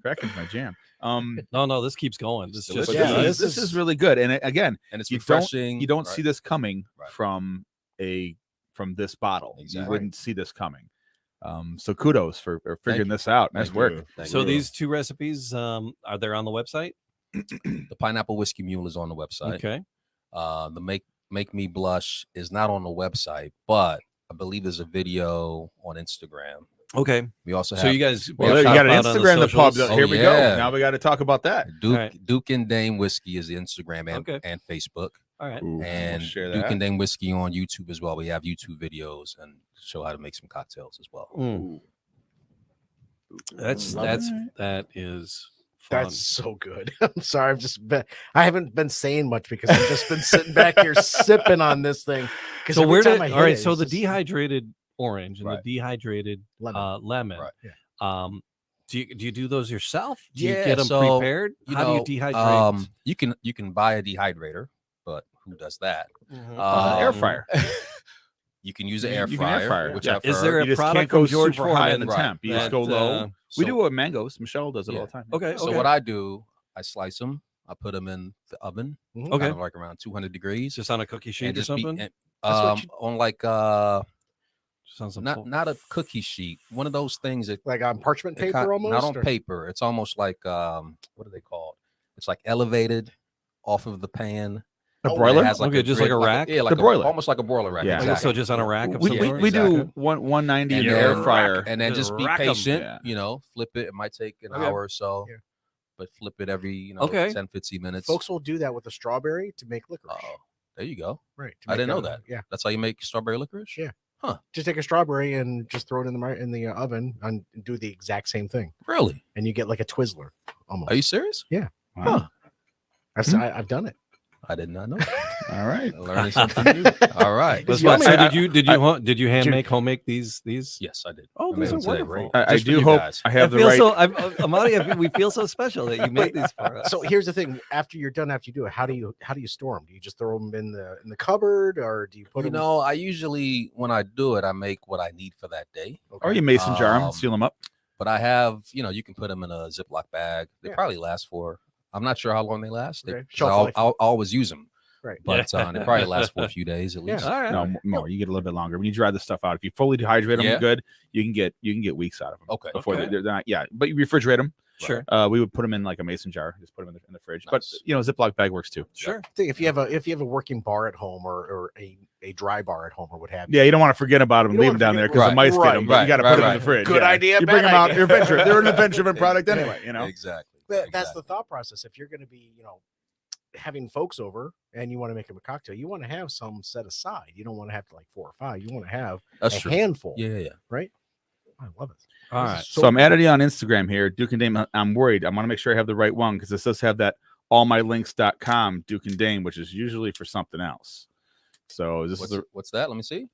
Kraken's my jam. No, this keeps going. This Delicious. just But Yeah, this this is is- really good. And again, And it's you don't- refreshing. you don't right? see this coming Right. from this bottle. You Exactly. wouldn't see this coming. So kudos for figuring this out. Nice Thank work. you. Thank So you. these 2 recipes, are they on the website? The pineapple whiskey mule is on the website. Okay. The make me blush is not on the website, but I believe there's a video on Instagram. Okay. We also have So you guys, Well, we you got an shout out on Instagram, the pub. socials? Here Oh, we yeah. go. Now we got to talk about that. Duke Right. Duke and Dame Whiskey is the Instagram Okay. and Facebook, Ooh, All right. we'll and share Duke that. and Dame Whiskey on YouTube as well. We have YouTube videos and show how to make some cocktails as well. Mm. That is fun. That's so good. I'm sorry. I haven't been saying much because I've just been sitting back here sipping on this thing. So all right. So the dehydrated orange and Right. the dehydrated lemon. Right. Yeah. Do you do those yourself? Do you Yeah, get them so, prepared? You How know, do you dehydrate? You can buy a dehydrator, but who does that? Air fryer. You can use an air You can air fryer, fryer. which Yeah. I've Is heard. there a You just product can't go from George super high in Foreman the temp. You just that, go low. We so- do it with mangoes. Michelle does it all the time. Okay. So what I do, I slice them, I put them in the oven, Mhm. Okay. kind of like around 200 degrees, just on a cookie sheet and or just be something? on like Just on some not a cookie sheet, one of those things that Like on parchment it paper almost? not on or- paper. It's almost like what are they called? It's like elevated off of the pan. A Oh, broiler? It has Okay, just like grid, a rack? yeah, like The broiler. almost like a broiler rack. Yeah. Exactly. So just on a rack of We, some we, sort? we do Exactly. 190 in And the then air fryer. and then just be Rack 'em. patient. Yeah. You know, flip it. It might take an Okay. hour or so, Yeah. but flip it every Okay. 10, 15 minutes. Folks will do that with a strawberry to make licorice. Oh, there you go. Right. I didn't know that. Yeah. That's how you make strawberry licorice. Yeah. Huh? Just take a strawberry and just throw it in the oven and do the exact same thing. Really? And you get like a Twizzler almost. Are you serious? Wow. I've done it. I did not know. All right. Learning something new. All right. It's So yummy. did you homemake these? Yes, I did. Oh, I these made are them today. wonderful. I Just for do you hope guys. I have the right. Amani, we feel so special that you made these for us. So here's the thing: after you're done, after you do it, how do you store them? Do you just throw them in the cupboard, or do you put You them? know, I usually when I do it, I make what I need for that day. Or you mason jar them, Um, seal them up. But I have, you can put them in a Ziploc bag. They Yeah. probably last for. I'm not sure how long they last. Okay. 'Cause Shelf I'll, life. I'll always use them, Right. but they probably last for a few days at Yeah. least. All right. No, more. You get a little bit longer when you dry the stuff out. If you fully dehydrate them, Yeah. good. You can get weeks out of them. Okay. Before Okay. they're not. Yeah, but you refrigerate them. Sure. We would put them in like a mason jar. Just put them in the fridge. Nice. But Ziploc bag works too. Sure. If you have a working bar at home or a dry bar at home or what have you. Yeah, you don't want to forget about them You and don't leave them wanna down there forget- because the Right, mice get right, them. But you got to right, put them in right. the fridge. Good yeah. idea, You bring bad them out. idea. They're an adventure product anyway. Exactly. That's the Exactly. thought process. If you're going to be, having folks over and you want to make them a cocktail, you want to have some set aside. You don't want to have like 4 or 5. You want to have That's a true. handful. Yeah. Right. I love it. All This right. is So I'm adding you on Instagram here, Duke and Dame. I'm worried. I want to make sure I have the right one because this does have that allmylinks.com Duke and Dame, which is usually for something else. So this is What's that? Let me see.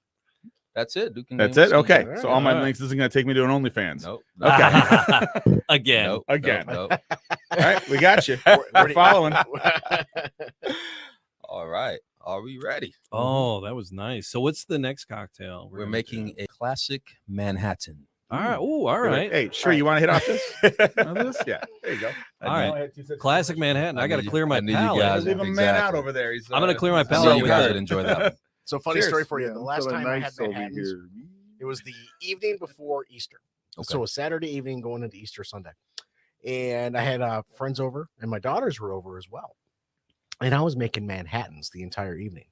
That's it. Duke and that's Dame it. Okay. All So right. all my All right. links isn't going to take me to an OnlyFans. Nope. Okay. Again. Nope. Again. Nope. All right, we got you. Where We're do you- following. All right. Are we ready? Oh, that was nice. So what's the next cocktail? We're making a classic Manhattan. All right. Oh, all right. Hey, sure. You want to hit off this? Yeah. There you go. All right. Classic Manhattan. I got to need- clear my I need you palate. guys- Leave a man out Exactly. over there. He's, I'm gonna clear my he's palate So Oh, you we guys got would it. enjoy that. One. So funny Cheers. story for you. Yeah, The I'm last feeling time I nice had over Manhattans, here. it was the evening before Easter. Okay. So a Saturday evening going into Easter Sunday. And I had friends over and my daughters were over as well. And I was making Manhattans the entire evening.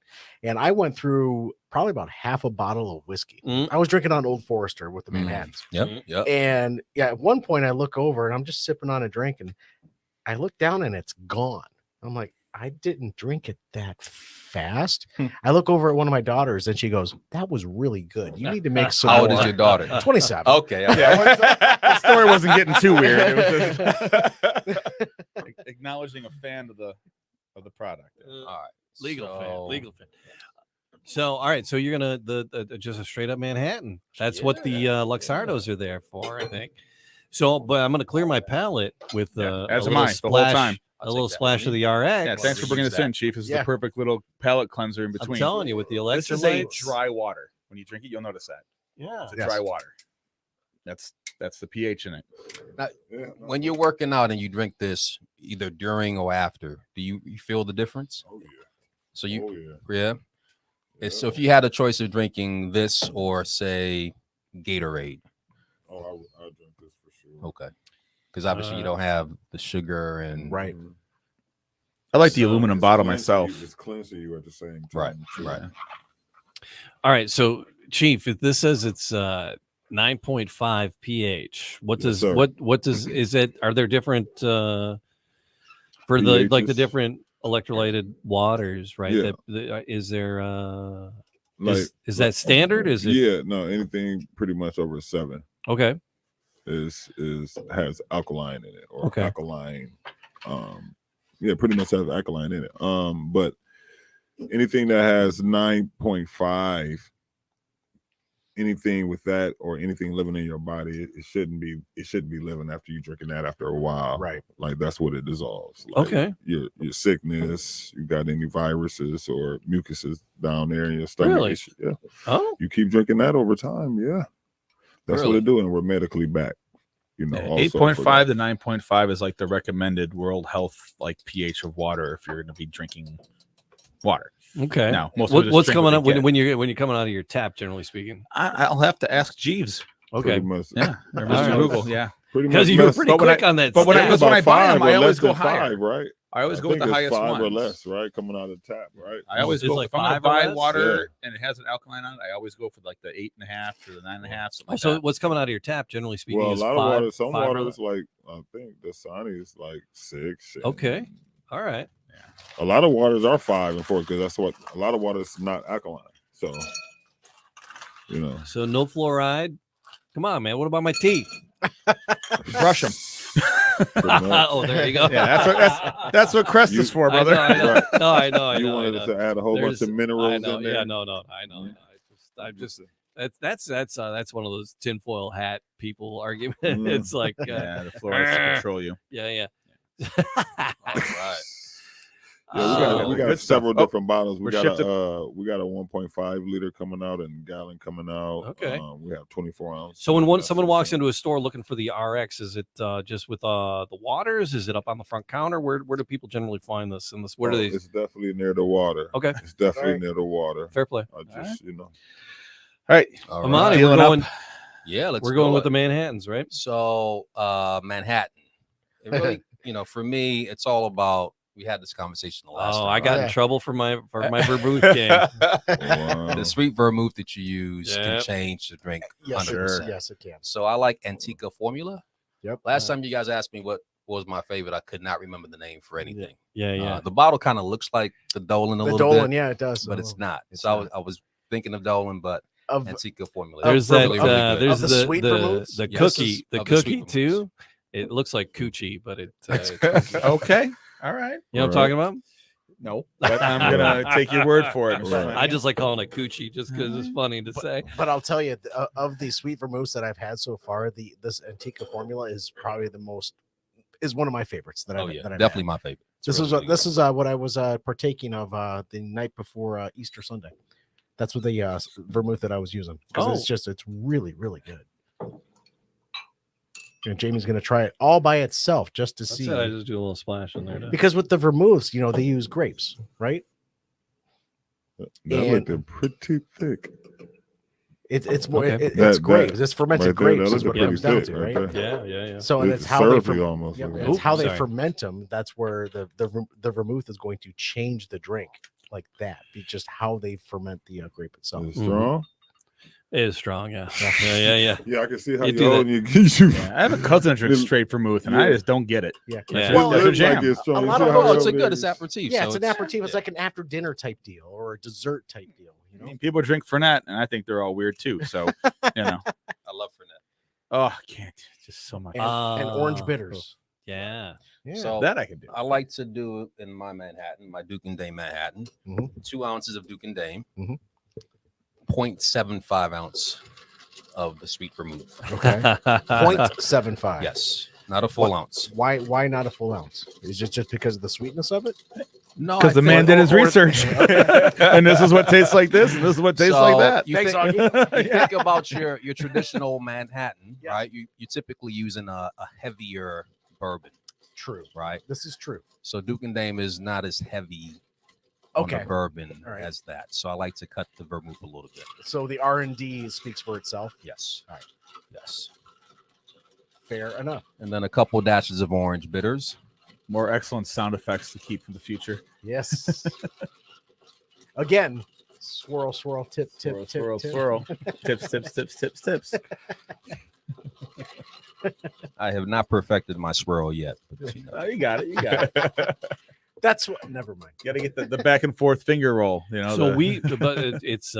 And I went through probably about half a bottle of whiskey. Mm. I was drinking on Old Forester with the Mm. Manhattans. Yep. Mhm. Yep. And yeah, at one point I look over and I'm just sipping on a drink and I look down and it's gone. I'm like, I didn't drink it that fast. Hmm. I look over at one of my daughters and she goes, "That was really good. You need to make some How old more." is your daughter? 27. Okay. okay. Yeah, the story wasn't getting too weird. It was just acknowledging a fan of the product. All right. Legal fan. So- Legal fan. So, all right. So you're gonna the just a straight up Manhattan. That's what the Luxardos are there for, I think. So, but I'm gonna clear my palate with Yeah, a as am little I, the whole splash, time. a I'll little take that. splash of the RX. Yeah, thanks for bringing this in, Chief. This is Yeah. the perfect little palate cleanser in I'm between. telling you, with the This is a electrolytes. dry water. When you drink it, you'll notice that. Yeah. It's a Yes. dry water. That's the pH in it. Yeah, When you're working out and you drink this either during or after, do you feel the difference? Oh yeah. So you, Oh yeah. yeah. So if you had a choice of drinking this or say Gatorade, Oh, I drink this for sure. okay, because obviously you don't have the sugar and Right. Mhm. I like the So aluminum It's bottle cleansing myself. you- It's cleansing you at the same time. Right, too. right. All right. So, Chief, if this says it's 9.5 pH, what Yes, does sir. what does is it? Are there different for the pHs? different electrolyted waters? Right. Yeah. Is there Like, Is that standard? Is it Yeah, no, anything pretty much over 7 okay? is has alkaline in it or Okay. alkaline. Yeah, pretty much has alkaline in it. But anything that has 9.5, anything with that or anything living in your body, it shouldn't be living after you drinking that after a while. Right. Like that's what it dissolves. Like, Okay. Your sickness, you got any viruses or mucuses down there in your stomach. Really? Yeah. Oh, You keep drinking that over time, yeah. That's what Really? it do, and we're medically back. You know, also for 8.5 that. to 9.5 is like the recommended World Health like pH of water if you're going to be drinking water. okay. Now, most people just What's drink coming what up they when get. you're coming out of your tap? Generally speaking. I'll have to ask Jeeves. Okay. Pretty much, Yeah, or All Mr. right. Google. Yeah, pretty Because much you were less- pretty but when quick on that. but when I- stat. because when I buy 'em, five I or always less go than higher. 5, right? I always go with the think it's highest 5 or ones. less, right? Coming out of the tap, right? I always It's go like if I'm going to 5 or buy less? water and it has an alkaline on it. I always go for like the 8.5 to the 9.5. Something like So that. what's coming out of your tap? Generally speaking, Well, a is lot 5, of water. Some 5 or water less? is like I think the Dasani is like 6. and Okay. All right. A lot of waters are 5 and 4 because that's what a lot of water is not alkaline. So, you know, So no fluoride. Come on, man. What about my teeth? Brush 'em. pretty much. Oh, there you go. Yeah, that's what Crest You- is for, I know, brother. I know. Right. No, I know. I You know. I wanted know. to add a whole bunch There's- of minerals I know. in there. Yeah, no. I know. I'm just that's one of those tinfoil hat people argument. Mm. It's like, Yeah, the fluorides control you. yeah. All right. Yeah, we got good stuff. several Oh, different bottles. We we're got shipped a 1.5 liter coming out and gallon coming out. Okay. We have 24 ounce. So when That's someone what's walks up. into a store looking for the RX, is it just with the waters? Is it up on the front counter? Where do people generally find this? And where do they? It's definitely near the water. Okay, It's definitely Right. near the water. fair play. I just, you know. All right. All Amani, right. Dealing we're up. going. Yeah, let's We're going do with it. the Manhattans, right? So Manhattan. It really, for me, it's all about. We had this conversation the last time. I got Yeah. in trouble for my vermouth game. Wow. the sweet vermouth that you use can Yep. change the drink. Yes, 100%. yes, it can. So I like Antica formula. Yep. Last time you guys asked me what was my favorite, I could not remember the name for anything. Yeah. The bottle kind of looks like the Dolan a The little Dolan, bit, yeah, it does. but it's not. It's so not. I was thinking of Dolan, but Of Antica formula. There's is that. really, really good. There's Of the the sweet vermouths? the Yes, cookie. The of the cookie sweet too. It looks like coochie, but it. Okay. All right. You know what I'm talking about? No, but I'm gonna take your word for it. Right. I just like calling it coochie just because it's funny to say. But I'll tell you, of the sweet vermouths that I've had so far, this Antica formula is probably is one of my favorites that Oh I've yeah, that I've definitely had. my favorite. It's This really, is really this good. is what I was partaking of the night before Easter Sunday. That's what the vermouth that I was using because it's really really good. And Jamie's gonna try it all by itself just to That's see. it. I just do a little splash in there. Because with the vermouths, they use grapes, right? That And- looked pretty thick. It's more Okay. it's That- grapes. It's fermented right there, grapes that is looked what it pretty comes down thick to, right right? there. Yeah. So and It's it's how they syrupy ferment. almost. Yeah, like it's that. how they Sorry. ferment them. That's where the vermouth is going to change the drink like that. Be just how they ferment the grape itself. It's strong. It is strong. Yeah. Yeah. Yeah, I can see how You you do hold you. you Yeah, I have a cousin that drinks straight vermouth, and I Yeah. just don't get it. Yeah. Yeah. Well, That's a looks like jam. it's strong. A You lot see of how those- Oh, it's a it good. is? It's aperitif. Yeah, so it's an aperitif. It's like an after dinner type deal or a dessert type deal. I mean, people drink Fernet, and I think they're all weird too. So, I love Fernet. oh, I can't. Just so much. And orange bitters. Yeah. Yeah. So That I can do. I like to do in my Manhattan, my Duke and Dame Manhattan, Mhm. 2 ounces of Duke and Dame, Mhm. 0.75 ounce of the sweet vermouth. Okay. 0.75. Yes, not a full ounce. Why not a full ounce? Is it just because of the sweetness of it? No, Because the man did his research, and this is what tastes like this, and this is what tastes like that. You Thanks, think, Augie. you think about your traditional Manhattan, Yeah. right? You're typically using a heavier bourbon, True. right? This is true. So Duke and Dame is not as heavy on Okay. the bourbon All right. as that. So I like to cut the vermouth a little bit. So the R&D speaks for itself. Yes. All right. Yes. Fair enough. And then a couple dashes of orange bitters. More excellent sound effects to keep for the future. Yes. Again, swirl, swirl, tip, tip, tip, swirl, tip. swirl. Tips, tips, tips, tips, tips. I have not perfected my swirl yet. But, Oh, you got it. You got it. That's what. Never mind. You got to get the back and forth finger roll. You know. So the- but it's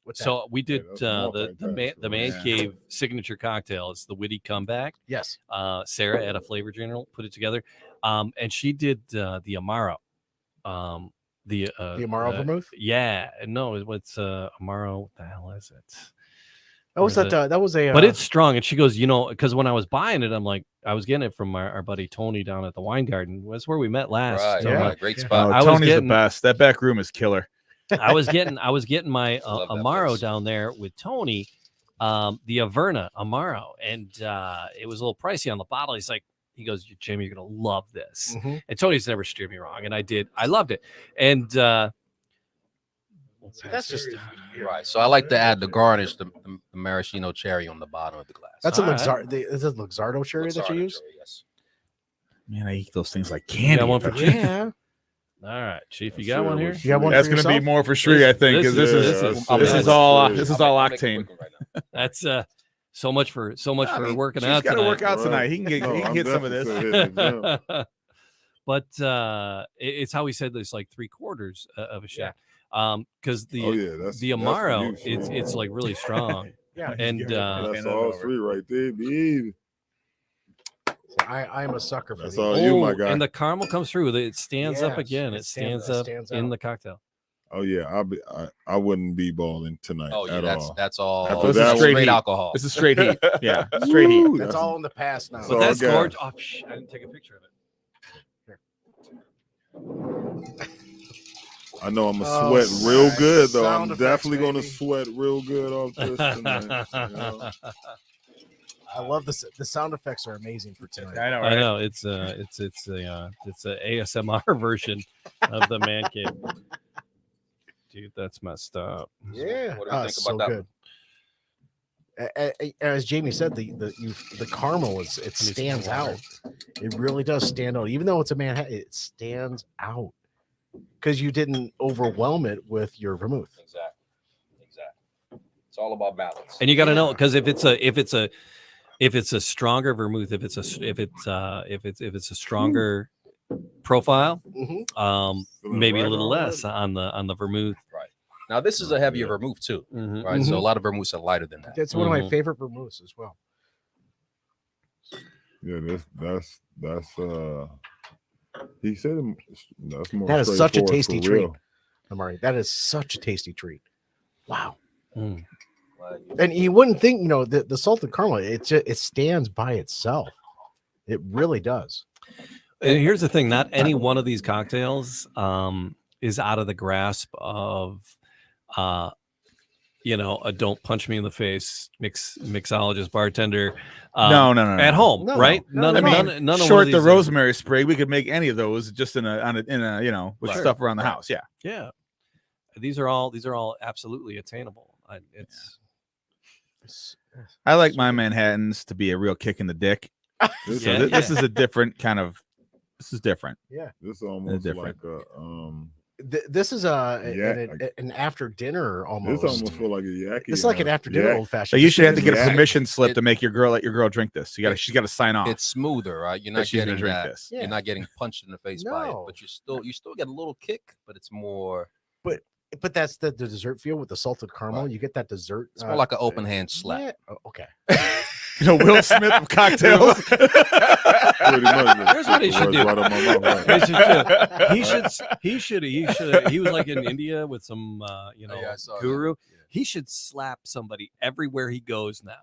What's so we did that's the man Yeah. cave signature cocktail. It's the witty comeback. Yes. Sarah at a Flavor Journal put it together, and she did the Amaro, the Amaro vermouth. Yeah, no, what's Amaro? What the hell is it? That was that was a. But it's strong, and she goes, because when I was buying it, I'm like, I was getting it from our buddy Tony down at the Wine Garden. That's where we met last. Right, So, Yeah. great Yeah. spot. I was Tony's getting- the best. That back room is killer. I was getting my Love that Amaro place. down there with Tony, the Averna Amaro, and it was a little pricey on the bottle. He goes, Jimmy, you're gonna love this. Mhm. And Tony's never steered me wrong, and I did. I loved it. And That's just. Right. So I like to add the garnish, the maraschino cherry on the bottom of the glass. That's All a right. Luxardo. Is it Luxardo cherry that you Luxardo use? cherry, yes. Man, I eat those things like You candy. got one for Chief? Yeah. All right, Chief, you Sure, got one here. with You got one That's for going to be yourself? more for Shree, I think, because this is all this this is all I'll make it octane. quick right now. That's so much for I mean, working Chief's out got to tonight. work out Right. tonight. He can get No, he can I'm get some of this. definitely hitting the gym. But it's how he said there's like 3/4 of a shot. Because the Oh yeah, that's the that's for Amaro, you, it's like really strong. Yeah. And that's all three right there, baby. I am a sucker for That's these. all you, my guy. And the caramel comes through. It stands up Yes, again. it It stands- stands up stands in out. the cocktail. Oh yeah, I wouldn't be balling tonight. Oh yeah, at that's all. that's all. After that straight one- alcohol. This is straight heat. Yeah, straight heat. Woo, That's all in the past now. That's But all that's gas. gorgeous. Oh, I didn't take a picture of it. I know I'm gonna Oh, sweat real nice. good though. Sound I'm effects, definitely gonna baby. sweat real good off this tonight. You know? I love this. The sound effects are amazing for tonight. I know, I right? know it's a ASMR version of the man cave. Dude, that's messed up. Yeah. What do you think so about that good. As Jamie said, the caramel it stands out. It really does stand out, even though it's a Manhattan. It stands out because you didn't overwhelm it with your vermouth. Exactly. It's all about balance. And you got to know Yeah. because if it's a stronger vermouth, if it's a stronger profile, Mhm. maybe a Right little on. less on the vermouth. Now this is a heavier Yeah. vermouth too, Mhm. right? So a lot of vermouths are lighter than that. That's one of my Mhm. favorite vermouths as well. Yeah, that's he said that's more. That is such a straightforward tasty for treat. real. Amari, that is such a tasty treat. Wow. Mm. And you wouldn't think, the salted caramel, it stands by itself. It really does. And here's the thing: not any one of these cocktails is out of the grasp of, a don't punch me in the face mixologist bartender. No. At home, No, right? no. None, I none, mean, none of one Short of the these rosemary sprig, we could make any of those just in a with Sure. stuff around the house. Yeah. Yeah, these are all absolutely attainable. I like my Manhattans to be a real kick in the dick. This, So Yeah, this is a different kind of. This is different. this almost different. like a This is Yeah, an after dinner almost. This almost feel like a yaki. This is like an after dinner yak. old So fashioned. you should have to get a Yeah. permission slip It- to make let your girl drink this. She's got to sign off. It's smoother, right? You're that not she's gonna getting drink that. this. Yeah. You're not getting punched in the face by it, No. but you still get a little kick, but it's more. But that's the dessert feel with the salted caramel. Right. You get that dessert. It's more like an open hand slap. Yeah. Oh, okay. Will Smith of cocktails. Pretty much. Here's what he should do. Right on my mouth, right. He should. He was like in India with some, Yeah, I saw that. guru. Yeah. He should slap somebody everywhere he goes now,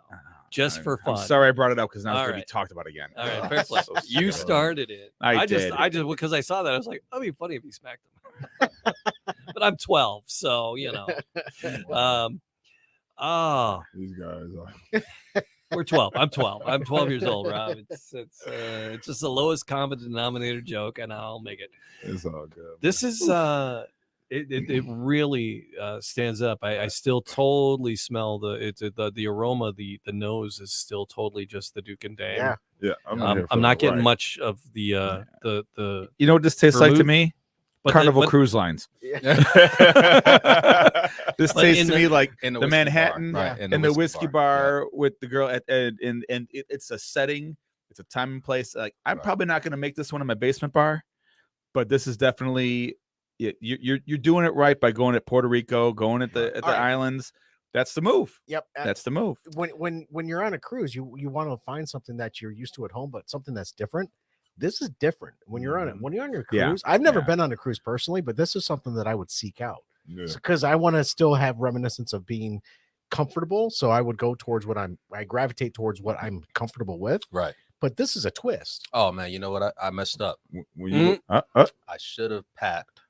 just for fun. I'm sorry I brought it up because now it's All going to be right. talked about again. All right, fair play. So You stupid. started it. I just did. because I saw that I was like, that'd be funny if he smacked him. But I'm 12, so oh, These guys are. we're 12. I'm 12. I'm 12 years old, Rob. It's just the lowest common denominator joke, and I'll make it. It's all good. This is it really stands up. I still totally smell the aroma. The nose is still totally just the Duke and Dane. Yeah. Yeah, I'm not, here for I'm not that, getting right. much of the You know what this tastes like to Vermouth? me? but Carnival but- Cruise Lines. This But tastes in to the- me like In the whiskey Manhattan bar, right? and the whiskey bar with the girl and it's a setting, it's a time and place. Like I'm Right. probably not going to make this one in my basement bar, but this is definitely you're doing it right by going at Puerto Rico, going at the islands. That's the move. Yep, that's the move. When you're on a cruise, you want to find something that you're used to at home, but something that's different. This is different when you're on it. When you're on your cruise, I've never been on a cruise personally, but this is something that I would seek out because I want to still have reminiscence of being comfortable. So I would go towards I gravitate towards what I'm comfortable with. Right. But this is a twist. Oh man, you know what? I messed up. Mm-hmm. I should have packed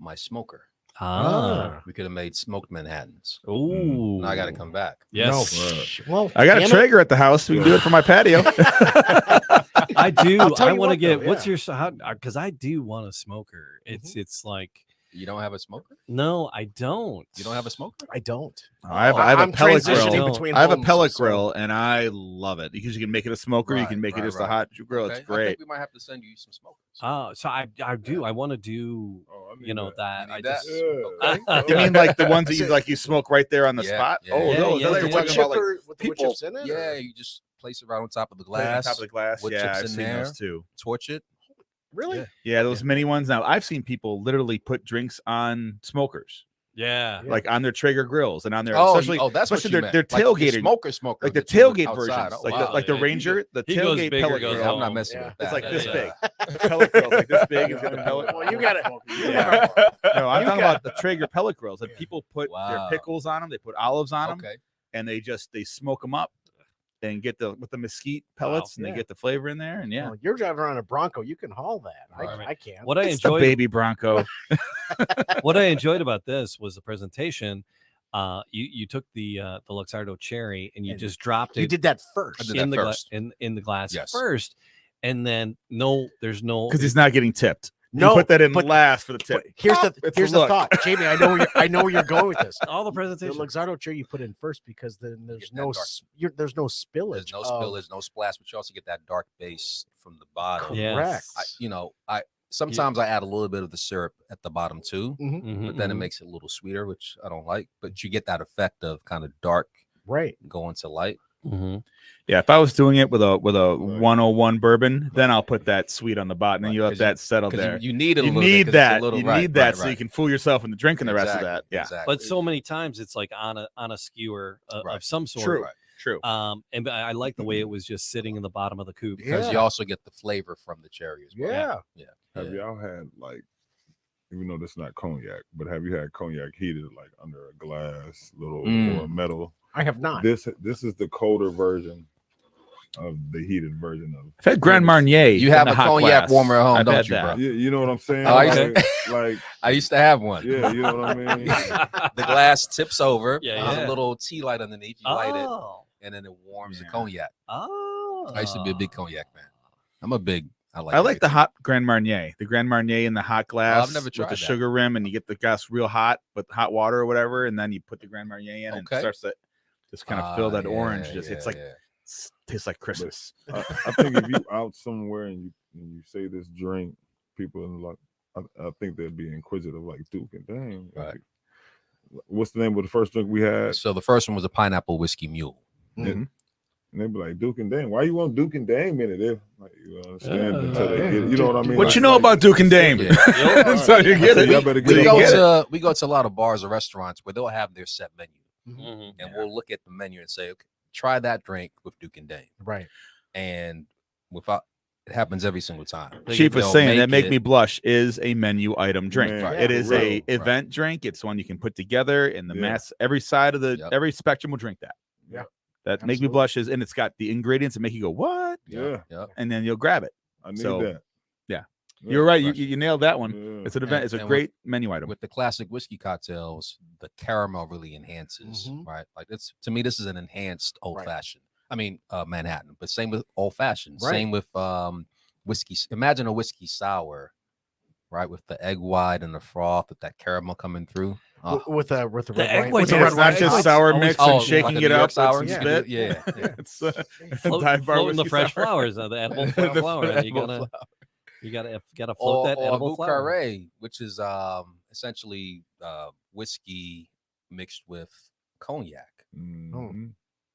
my smoker. We could have made smoked Manhattans. Ooh. Now I got to come back. Yes. No. Well, I got a Traeger at the house. We can do it for my patio. I do. I want to get. though, What's your? Because I do want a smoker. It's like. You don't have a smoker? No, I don't. You don't have a smoker? I don't. I have a pellet grill. Between I have a homes, pellet so- grill, and I love it because you can make it a smoker. You can make it just a hot grill. Okay. It's great. I think we might have to send you some smokers. So I do. I want to do. That. You I need just. Okay. You mean like the ones that you smoke right there on the spot? Yeah. Oh, Yeah, those. yeah, I thought yeah. you were talking about like with the wood people. chips in it? Yeah, you just place it right on top of the playing on glass. top of the glass. Wood Yeah, chips I've in seen there. those too. Torch it. Really? Yeah, those mini ones. Now I've seen people literally put drinks on smokers, Yeah. like on their Traeger grills and on their That's especially what you their meant. tailgating, Like the smoker, like the that you would tailgate outside. versions, Oh, wow. like the Yeah, Ranger, the he goes tailgate bigger, pellet goes grill. Yeah, I'm not home. messing Yeah. with that. It's like this Yeah. big. Pellet grill's like this big. It's got a pellet. Well, you got it. No, I'm talking about the Traeger pellet grills. And people put their Wow. pickles on them. They put olives on them, Okay. and they smoke them up, and get with the mesquite pellets, and Yeah. they get the flavor in there. And Well, you're driving around a Bronco. You can haul that. Right. I can't. What I it's the enjoyed. baby Bronco. What I enjoyed about this was the presentation. You took the Luxardo Cherry and you And just dropped You it did that first. I did in that the first. in the glass Yes. first, and then there's no Because he's not getting tipped. No, you put that in but- last for the tip. But here's It's the a look. thought, Jamie. I know where you're going with this. all the The presentation. Luxardo Cherry you put in first because then there's get that no dark- there's no spillage. There's no spillage, no splash, but you also get that dark base from the bottom. Yes. Correct. Sometimes I add a little bit of the syrup at the bottom too, Mhm, but then it mhm. makes it a little sweeter, which I don't like. But you get that effect of kind of dark Right. going to light. Mhm. Yeah, if I was doing it with a 101 bourbon, then I'll put that sweet on the bottom, and Right, you let 'cause that settle Because there. you need it. You a little need bit 'cause it's a that. little- You right, need that right, so you right. can fool yourself into drinking the rest of that. Exactly, Yeah, exactly. But so many times it's like on a skewer Right. of some sort. true, Right. true. And I like the way it was just sitting in the bottom of the coupe. because you Yeah. also get the flavor from the cherry as well. Yeah. Have y'all had like, even though this is not cognac, but have you had cognac heated like under a glass little or metal? I have not. This is the colder version of the heated version of. I've had Grand Marnier. You in have the a hot cognac glass. warmer at home, I've don't had you, that. bro? You know what I'm saying? Oh, I used like, I used to have one. yeah, you know what I mean. The glass tips over. Yeah, There's yeah. a little tea light underneath. You light it, Oh. and then it warms the Yeah. cognac. Oh. I used to be a big cognac man. I'm a big. I like the everything. hot Grand Marnier. The Grand Marnier in the hot glass never with tried the that. sugar rim, and you get the glass real hot with hot water or whatever, and then you put the Grand Marnier in, and it Okay. starts to just kind of fill that orange. Yeah, Just it's yeah, like yeah. tastes like Christmas. I think if you out somewhere and you say this drink, people in like, I think they'd be inquisitive, like Duke and dang. Right. What's the name of the first drink we had? So the first one was a pineapple whiskey mule. Mhm. And they'd be like, Duke and Dame. Why you want Duke and Dame in it? If like you understand, Yeah. until they get it. You know what I mean? What you Like- know about Duke and Dame? Yeah. So you get it. Y'all better get We We it. go go to- to a lot of bars or restaurants where they'll have their set menu, Mhm. and we'll look at the menu and say, okay, try that drink with Duke and Dame, Right. and without it happens every single time. Chief was They'll saying that make it- me blush is a menu item drink. Man, It is for a real. event drink. It's one you can put together in the Yeah. mass. Every side of the Yep. every spectrum will drink that. Yeah. That make me Absolutely. blush is, and it's got the ingredients that make you go what, Yeah, Yep. and then you'll grab it. I need So, that. yeah. Yeah, You're right. You, fresh. you nailed that one. yeah. It's an event. It's a And great menu item. With the classic whiskey cocktails, the caramel really enhances, Mhm. right? Like it's to me, this is an enhanced old Right. fashioned. I mean, Manhattan, but same with old fashioned. Right. Same with whiskey. Imagine a whiskey sour, right? With the egg white and the froth, with that caramel coming through. Oh, With the The red egg wine. white with the Yeah, red it's wine not just sauce. sour always- mix oh, and like shaking a it New York up sour? with some Yeah. spit. Yeah, yeah. It's Floating dive the fresh sour. flowers, the edible The flower. and You edible gotta flower. you gotta float that edible Vieux flower. Carré, which is essentially whiskey mixed with cognac. Mhm.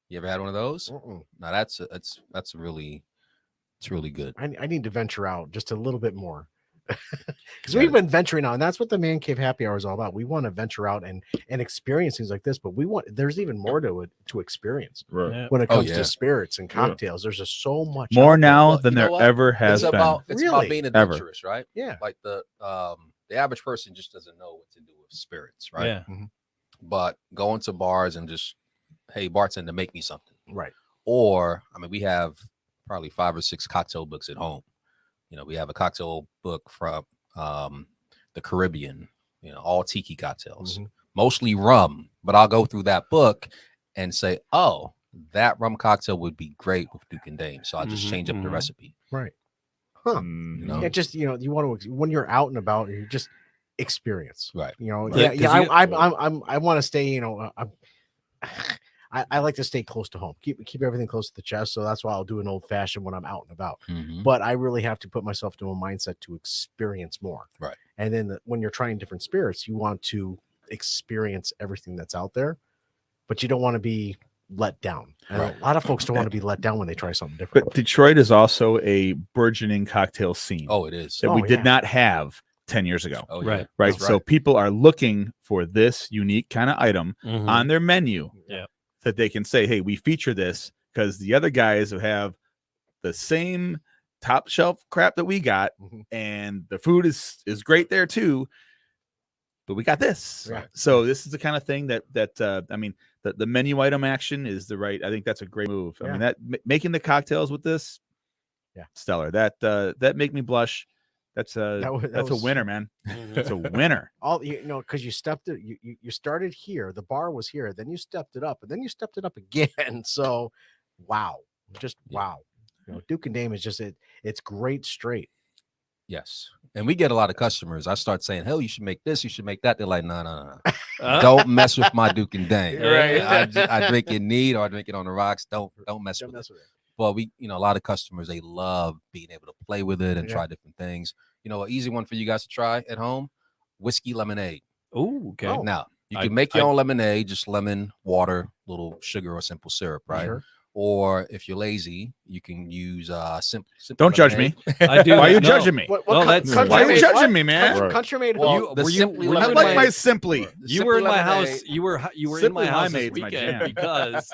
You ever had one of those? Mm-mm. No, that's really good. I need to venture out just a little bit more. Because we've been venturing out, and that's what the Man Cave Happy Hour is all about. We want to venture out and experience things like this, but there's even more to it to experience Right. Yeah. when it comes yeah. to spirits and cocktails. There's just so much More out there. now Well, than you know there what? ever has It's been. about Really? being Ever. adventurous, right? Yeah. Like the average person just doesn't know what to do with spirits, right? Yeah. But going to bars and just, hey, bartender, make me something. Right. Or, I mean, we have probably 5 or 6 cocktail books at home. You know, we have a cocktail book from the Caribbean, you know, all tiki cocktails, mostly rum. But I'll go through that book and say, oh, that rum cocktail would be great with Duke and Dame. So I'll just change up the recipe. Right. Huh. Mm, You know? Yeah, just, you know, you want to, when you're out and about, you just experience. Right. You know, Right. yeah, 'Cause I want to stay, you know, I like to stay close to home, keep everything close to the chest. So that's why I'll do an old fashioned when I'm out and about. But I really have to put myself to a mindset to experience more. Right. And then when you're trying different spirits, you want to experience everything that's out there, but you don't want to be let down. And Right. a lot of folks don't want to be let down when they try something different. But Detroit is also a burgeoning cocktail scene Oh, it is. that we Oh, did yeah. not have 10 years ago. Oh, Right. yeah. Right. That's So people are looking for this unique kind of item Mhm. on their menu Yeah. that they can say, hey, we feature this because the other guys have the same top shelf crap that we got, and the food is great there too. But we got this. Yeah. So this is the kind of thing that I mean, the menu item action is the right. I think that's a great move. I mean, that making the cocktails with this, stellar. That make me blush. That's a winner, man. That's a winner. All you know, because you stepped it, you started here, the bar was here, then you stepped it up, and then you stepped it up again. So wow, just wow. You know, Duke and Dame is just it's great straight. Yes. And we get a lot of customers. I start saying, hell, you should make this, you should make that. They're like, no. Don't mess with my Duke and Dame. Right. I drink it neat or I drink it on the rocks. Don't mess with it. Well, we, you know, a lot of customers, they love being able to play with it and try different things. You know, an easy one for you guys to try at home, whiskey lemonade. Oh, okay. Now, you can make your own lemonade, just lemon, water, little sugar or simple syrup, right? Sure. Or if you're lazy, you can use simple. Don't judge me. I do. Why are you no. judging me? What No, country that's- Why are you made judging what? me, man? Right. Country made Well, what? the were you- Simply were you I in like my- my simply. You were in my house. lemonade. You were in Simply my house this Limeade's my weekend jam. because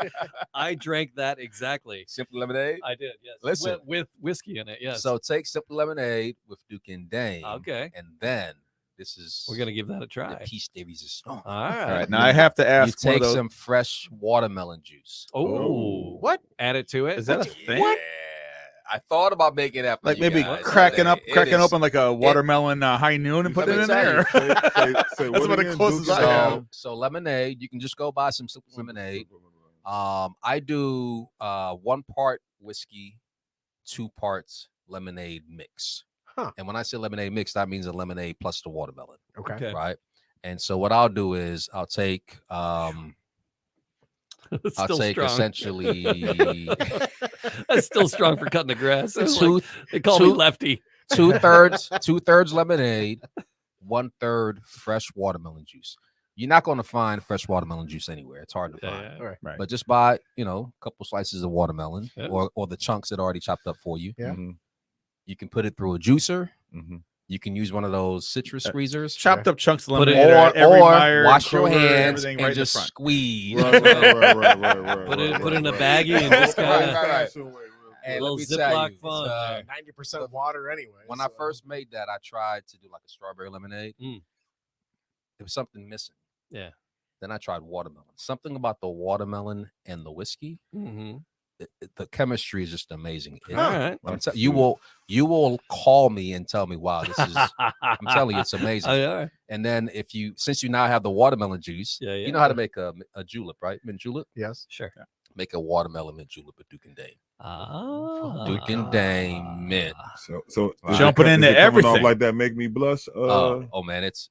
I drank that exactly. Simply lemonade. I did. Yes. Listen. with whiskey in it. Yes. So take simple lemonade with Duke and Dame. Okay. And then this is We're gonna give that a the try. piece de resistance. All All right. right. Now I have to You ask one of take those. some fresh watermelon juice. Oh, What? Add it to it. Is that a thing? What? I thought about making that for Like you maybe guys, cracking but cracking it is- open like a watermelon high noon and put it in there. Say That's what it again, closest Duke I and have. Dame? So lemonade, you can just go buy some simple lemonade. I do 1 part whiskey, 2 parts lemonade mix. Huh. And when I say lemonade mix, that means a lemonade plus the watermelon. Okay. Okay. Right. And so what I'll do is I'll take It's I'll still take strong. essentially That's still strong for cutting the grass. It's two like, they call me two- lefty. 2/3 lemonade, 1/3 fresh watermelon juice. You're not going to find fresh watermelon juice anywhere. It's hard to find. Yeah. Right. But just buy, you know, a couple slices of watermelon Yeah. or the chunks that are already chopped up for you. Yeah. Mhm, You can put it through a juicer. mhm. You can use one of those citrus squeezers. Chopped up chunks of Put it- lemonade. every or Meyer, wash your Kroger, hands everything and right in the just front. squeeze. Right. Put it in a baggie and just Right, kind of right. a And little let me tell Ziploc you, fun. it's, 90% water anyway. when I so- first made that, I tried to do like a strawberry lemonade. Mm. There was something missing. Yeah. Then I tried watermelon. Something about the watermelon and the whiskey. Mm-hmm. The chemistry is just amazing. All right. You will call me and tell me, wow, this is. I'm telling you, it's amazing. All right. And then since you now have the watermelon juice, Yeah, yeah. you know how to make a julep, right? Mint julep. Yes. Sure. Make a watermelon mint julep with Duke and Dame. Ah. Duke and Dame mint. So Wow. Jumping into is it coming off everything. like that make me blush. Oh man, it's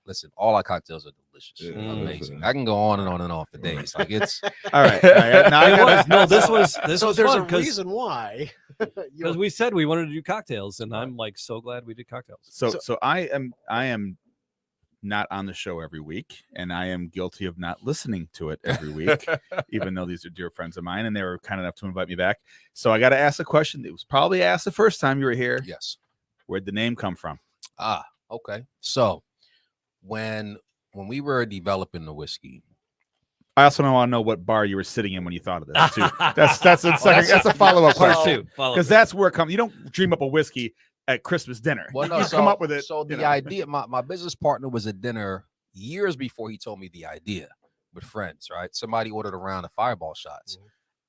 listen, all our cocktails are delicious. Yeah, Amazing. yeah. I can go on and on for days. Like it's All right. Now I It gotta, was, no, this was So there's a fun because reason why. You we said we wanted to do cocktails, and I'm like so glad we did cocktails. So I am not on the show every week, and I am guilty of not listening to it every week, even though these are dear friends of mine, and they were kind enough to invite me back. So I got to ask a question. It was probably asked the first time you were here. yes. Where'd the name come from? Okay. So when we were developing the whiskey, I also want to know what bar you were sitting in when you thought of this too. That's a follow-up Part question. two. Because that's where it comes. You don't dream up a whiskey at Christmas dinner. well, no, you come up with it. So the idea, my business partner was at dinner years before he told me the idea with friends, right? Somebody ordered a round of Fireball shots,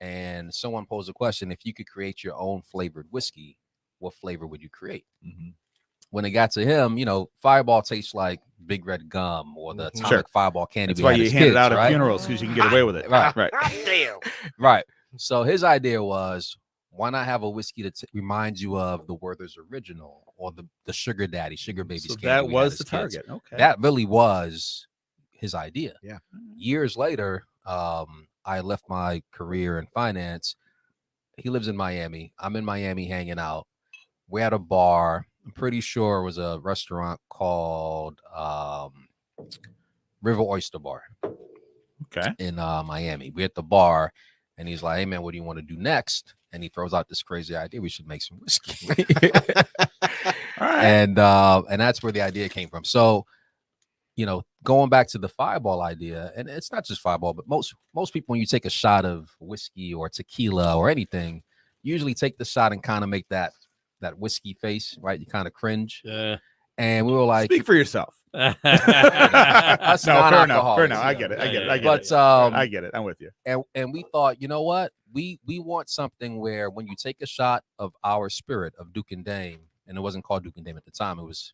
and someone posed a question: if you could create your own flavored whiskey, what flavor would you create? When it got to him, Fireball tastes like Big Red Gum or the Atomic Fireball candy. That's why you hand it out at funerals, because you can get away with it. Right. Damn. Right. So his idea was, why not have a whiskey that reminds you of the Werther's Original or the Sugar Daddy, Sugar Babies? So candy that we had was as the kids. target. Okay. That really was his idea. Yeah. Years later, I left my career in finance. He lives in Miami. I'm in Miami hanging out. We're at a bar. I'm pretty sure it was a restaurant called River Oyster Bar. Okay. In Miami. We're at the bar, and he's like, "Hey man, what do you want to do next?" And he throws out this crazy idea: we should make some whiskey. All right. And that's where the idea came from. So, going back to the Fireball idea, and it's not just Fireball, but most people, when you take a shot of whiskey or tequila or anything, usually take the shot and kind of make that whiskey face, right? You kind of cringe. Yeah. And we were like, speak for yourself. Us No, fair enough. non-alcoholics, I get it. But I get it. I'm with you. and we thought, you know what? We want something where when you take a shot of our spirit of Duke and Dame, and it wasn't called Duke and Dame at the time, it was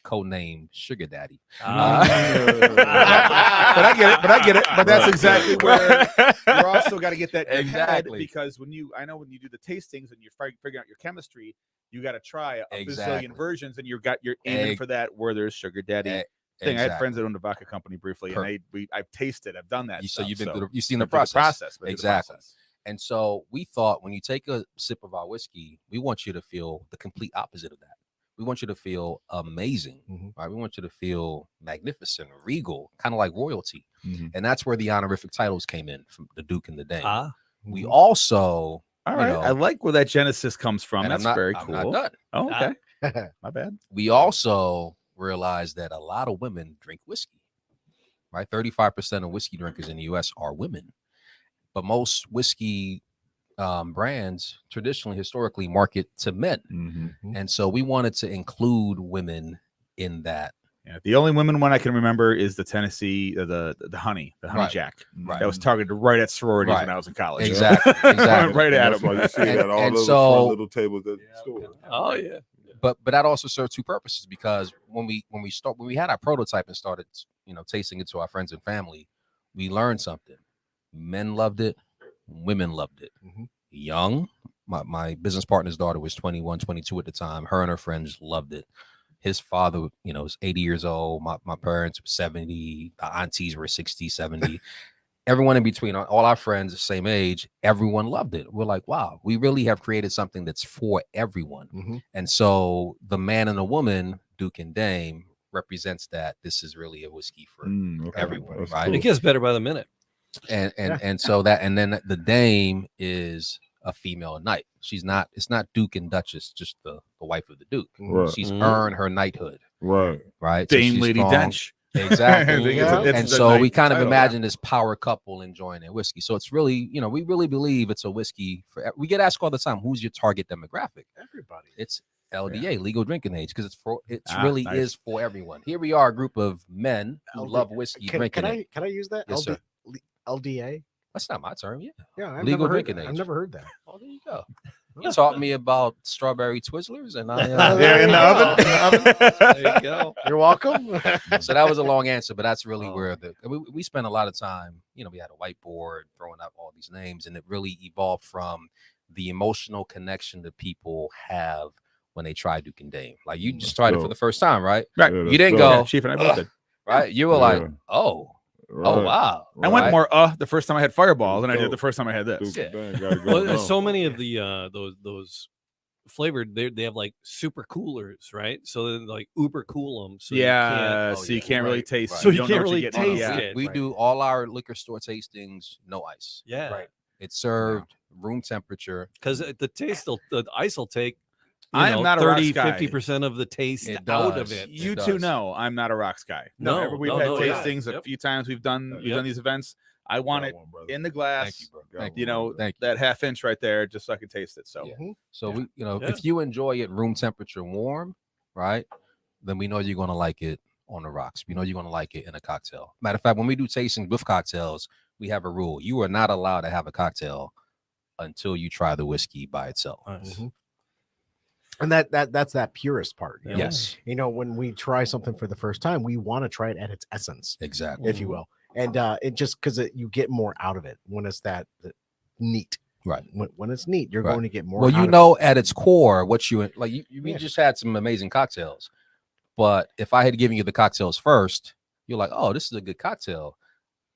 codenamed Sugar Daddy. But I get it. But that's exactly where you also got to get that in your head, Exactly. because when you do the tastings and you're figuring out your chemistry, you got to try a Exactly. bazillion versions, and you're aiming for that where there's Sugar Daddy thing. I had friends that owned a vodka company briefly, and I've tasted, I've done that. So stuff, you've been so through you've seen the I've been through process. but I did the Exactly. process. And so we thought, when you take a sip of our whiskey, we want you to feel the complete opposite of that. We want you to feel amazing, right? We want you to feel magnificent, regal, kind of like royalty. And that's where the honorific titles came in, from the Duke and the Dame. We also, all right, I like where that genesis comes from. That's very cool. I'm not done. Oh, okay. My bad. We also realized that a lot of women drink whiskey, right? 35% of whiskey drinkers in the U.S. are women. But most whiskey brands traditionally, historically, market to men. And so we wanted to include women in that. Yeah, the only women one I can remember is the Tennessee, the honey Jack. Right. That was targeted right at sororities when I was in college. Exactly. Right at That's them. why you see that all and those so- fun little tables at the store. Oh yeah. But that also served two purposes, because when we had our prototype and started, tasting it to our friends and family, we learned something. Men loved it, women loved it. Young, my business partner's daughter was 21, 22 at the time. Her and her friends loved it. His father, was 80 years old. My parents were 70. The aunties were 60, 70. Everyone in between, all our friends the same age, everyone loved it. We're like, wow, we really have created something that's for everyone. And so the man and the woman, Duke and Dame, represents that this is really a whiskey for everyone, That's right? cool. It gets better by the minute. And so that, and then the Dame is a female knight. It's not Duke and Duchess, just the wife of the Duke. Right. She's earned her knighthood, Right. right? Dame she's Lady strong. Dench. Exactly. It's And the so knight we kind of title, imagine this power couple enjoying their whiskey. So it's really, we really believe it's a whiskey for. We get asked all the time, who's your target demographic? Everybody. It's LDA, legal drinking age, because it Ah, really nice. is for everyone. Here we are, a group of men who LD love whiskey, drinking it. Can I use that? Yes, sir. LDA? That's not my term, yeah. Yeah, I've Legal never heard drinking that. age. I've never heard that. Oh, there you go. You taught me about strawberry Twizzlers, and I Yeah, in the oven. There you go. You're welcome. So that was a long answer, but that's really Oh. where we spent a lot of time. We had a whiteboard throwing out all these names, and it really evolved from the emotional connection that people have when they try Duke and Dame. Like, you just tried it for the first time, right? Right. Yeah, You didn't that's go, Yeah, Chief and I both did. right? You were Yeah. like, oh Right. wow. I went Right? more the first time I had Fireball than I did Go. the first time I had this. Duke and Dame gotta go Well, down. so many of the those flavored, they have like super coolers, right? So then like uber cool them. So Yeah, Oh, so you yeah. can't really Right, taste. right. So you don't know can't what really you're getting. taste Yeah. it. We Right. do all our liquor store tastings, no ice. yeah, Right. It's served room temperature. because the taste, the ice will take I am not a rocks 30, guy. 50% of the taste It out of does. it. You It two does. know I'm not a rocks guy. No, Whenever we've no, had no, yeah. tastings a Yep. few times we've done these events. I want Got it one, brother. in the glass. Thank you, bro. Got Thank one, You know, brother. Thank you. that half inch right there, just so I can taste it. So Yeah. So Yeah. we, Yeah. if you enjoy it room temperature warm, right, then we know you're gonna like it on the rocks. We know you're gonna like it in a cocktail. Matter of fact, when we do tasting with cocktails, we have a rule: you are not allowed to have a cocktail until you try the whiskey by itself. Nice. And that's that purest part. You know? Yes, You know, when we try something for the first time, we want to try it at its essence, exactly. if you will. And it just because you get more out of it when it's that neat. Right. When it's neat, you're Right. going to get more. Well, out you of know, at its core, what you like, we Yeah. just had some amazing cocktails. But if I had given you the cocktails first, you're like, oh, this is a good cocktail.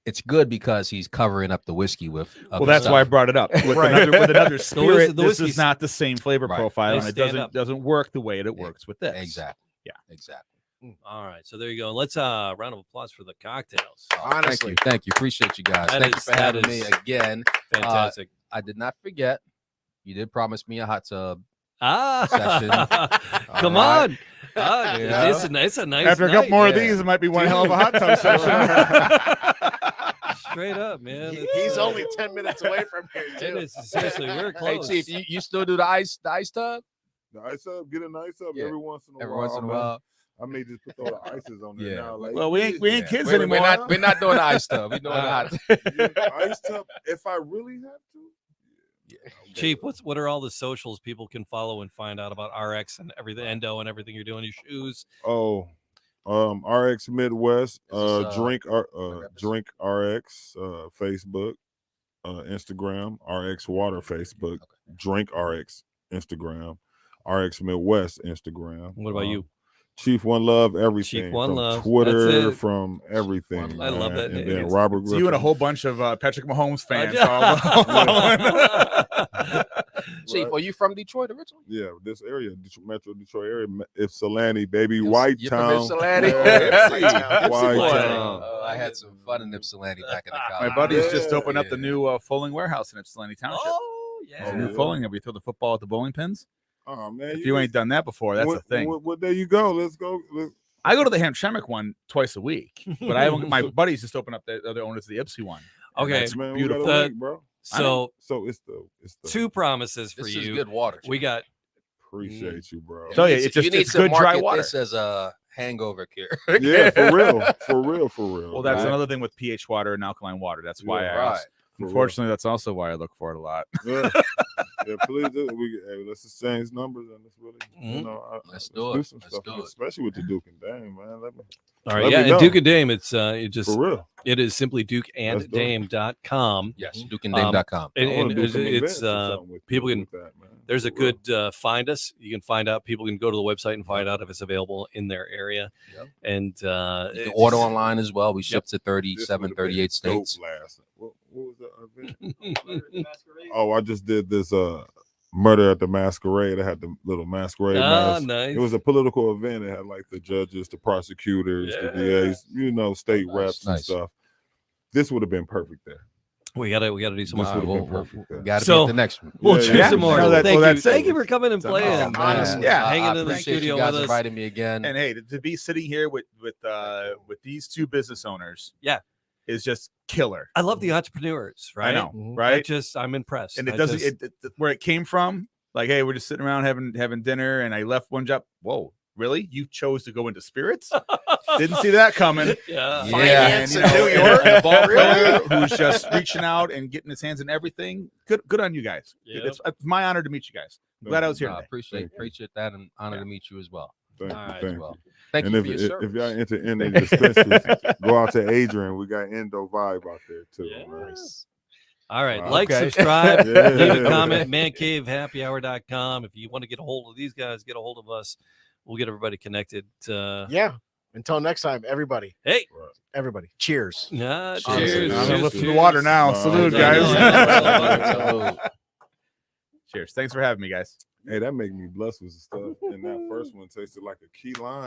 It's good because he's covering up the whiskey with. well, that's why I brought it up. With another spirit, the this whiskey's- is not the same flavor Right. profile, They and it stand up. doesn't work the way it works with this. Exactly. Yeah. Exactly. All right, so there you go. Let's round of applause for the cocktails. Honestly. Thank you. Appreciate you guys. That Thank is- you for that having me is- again. Fantastic. I did not forget. You did promise me a hot tub. Come All on. Yeah. It's a nice After a couple night. more of Yeah. these, it might be one hell of a hot tub session. Straight up, man. He's only 10 minutes away from here, It too. is seriously, we're Hey, close. Chief, you still do the ice tub The ice up, get a nice up Yeah. every once in a every while. once in a man. while? I may just put all the ices on there Yeah. now. Like, Well, we ain't kids We're anymore. not doing the ice tub. We're doing the hot. ice tub. If I really have to. Yeah. Chief, what are all the socials people can follow and find out about RX and everything, Endo and everything you're doing, your shoes? Oh, RX Midwest, Is this, drink reps? drink RX, Facebook, Instagram, RX Water Facebook, drink RX Instagram, RX Midwest Instagram. What about you? Chief One Love, everything. Chief One from Love, that's Twitter, it. from everything. One I love man. that And name. then It's- Robert It's you and a Griffin. whole bunch of Patrick Mahomes fans Yeah. all following. Chief, Right. are you from Detroit originally? Yeah, this area, Metro Detroit area, Ypsilanti, baby, You're White from Town. Ypsilanti? Yeah, White White boy. Town. I had some fun in Ypsilanti back in the My college. buddy's just opened up Yeah. the new Foaling warehouse in Ypsilanti Township. Oh, It's yeah. a new yeah. Foaling. Have we throw the football at the bowling pins? Oh man, If you ain't done that before, that's a thing. What day you go? Let's go. I go to the Hamtramck one twice a week, but my buddies just opened up the other owners of the Ipsy one. And Okay, that's Man, beautiful. We got a The- link, bro. So So it's the two promises for This you. is good water. We got appreciate you, bro. So, yeah, You it's just- need it's to good dry market water. This as a hangover cure. Yeah, for real, for real, for real. Well, that's right? another thing with pH water and alkaline water. That's why Yeah, I right. asked. For real. Unfortunately, that's also why I look for it a lot. Yeah, yeah, please do. Let's exchange numbers and let's really, you Mhm. know, Let's do it. some Let's stuff, do it. especially with the Duke and Dame, man. Let me, all right. Let Yeah, me and know. Duke and Dame. It's it just for real. it is simply Let's do it. dukeanddame.com. Yes, DukeandDame.com. And, I wanna and do it's, some events it's or something with people you can with that, man. there's a For real. good find us. You can find out. People can go to the website and find out if it's available in their area. Yep. And You can it's- order online as well. We ship to This 37, would've been 38 dope states. last. What was the event? Oh, I just did this Murder at the Masquerade. I had the little masquerade Ah, mask. nice. It was a political event. It had like the judges, the prosecutors, the DAs, you know, state Nice, reps and nice. stuff. This would have been perfect there. we gotta do some This more. would've We'll, been perfect there. got to So- be the next one. We'll Yeah, do yeah. some more. No, that- Thank well, you. that's it. Thank you for coming and It's playing. awesome. Honestly. Yeah. hanging I in the appreciate studio you guys with us. inviting me again. And hey, to be sitting here with these two business owners, Yeah. is just killer. I love the entrepreneurs, right? I know, Mhm. right? I'm impressed. And it I doesn't just- where it came from. Like, hey, we're just sitting around having dinner, and I left one job. Whoa, really? You chose to go into spirits? Didn't see that coming. yeah. Yeah. Finance And, in New York. and a ball player who's just reaching out and getting his hands in everything. Good on you guys. Yep. It's my honor to meet you guys. I'm glad I was here I today. appreciate that, and honor to meet you as well. Thank All you, right, thank As you. well. Thank And you if, for your if service. y'all into any dispensaries, go out to Adrian. We got Endo Vibe out there too. Yeah. man. All right. Wow. Like, Okay. subscribe, Yeah. leave a comment, mancavehappyhour.com. If you want to get a hold of these guys, get a hold of us. We'll get everybody connected. Yeah. Until next time, everybody. Hey. Everybody. Cheers. Yeah, Cheers. cheers. I'm gonna Cheers. lift the water now. Cheers. Salute, Salute. guys. Cheers. Thanks for having me, guys. Hey, that make me blessed with stuff. And that first one tasted like a key lime.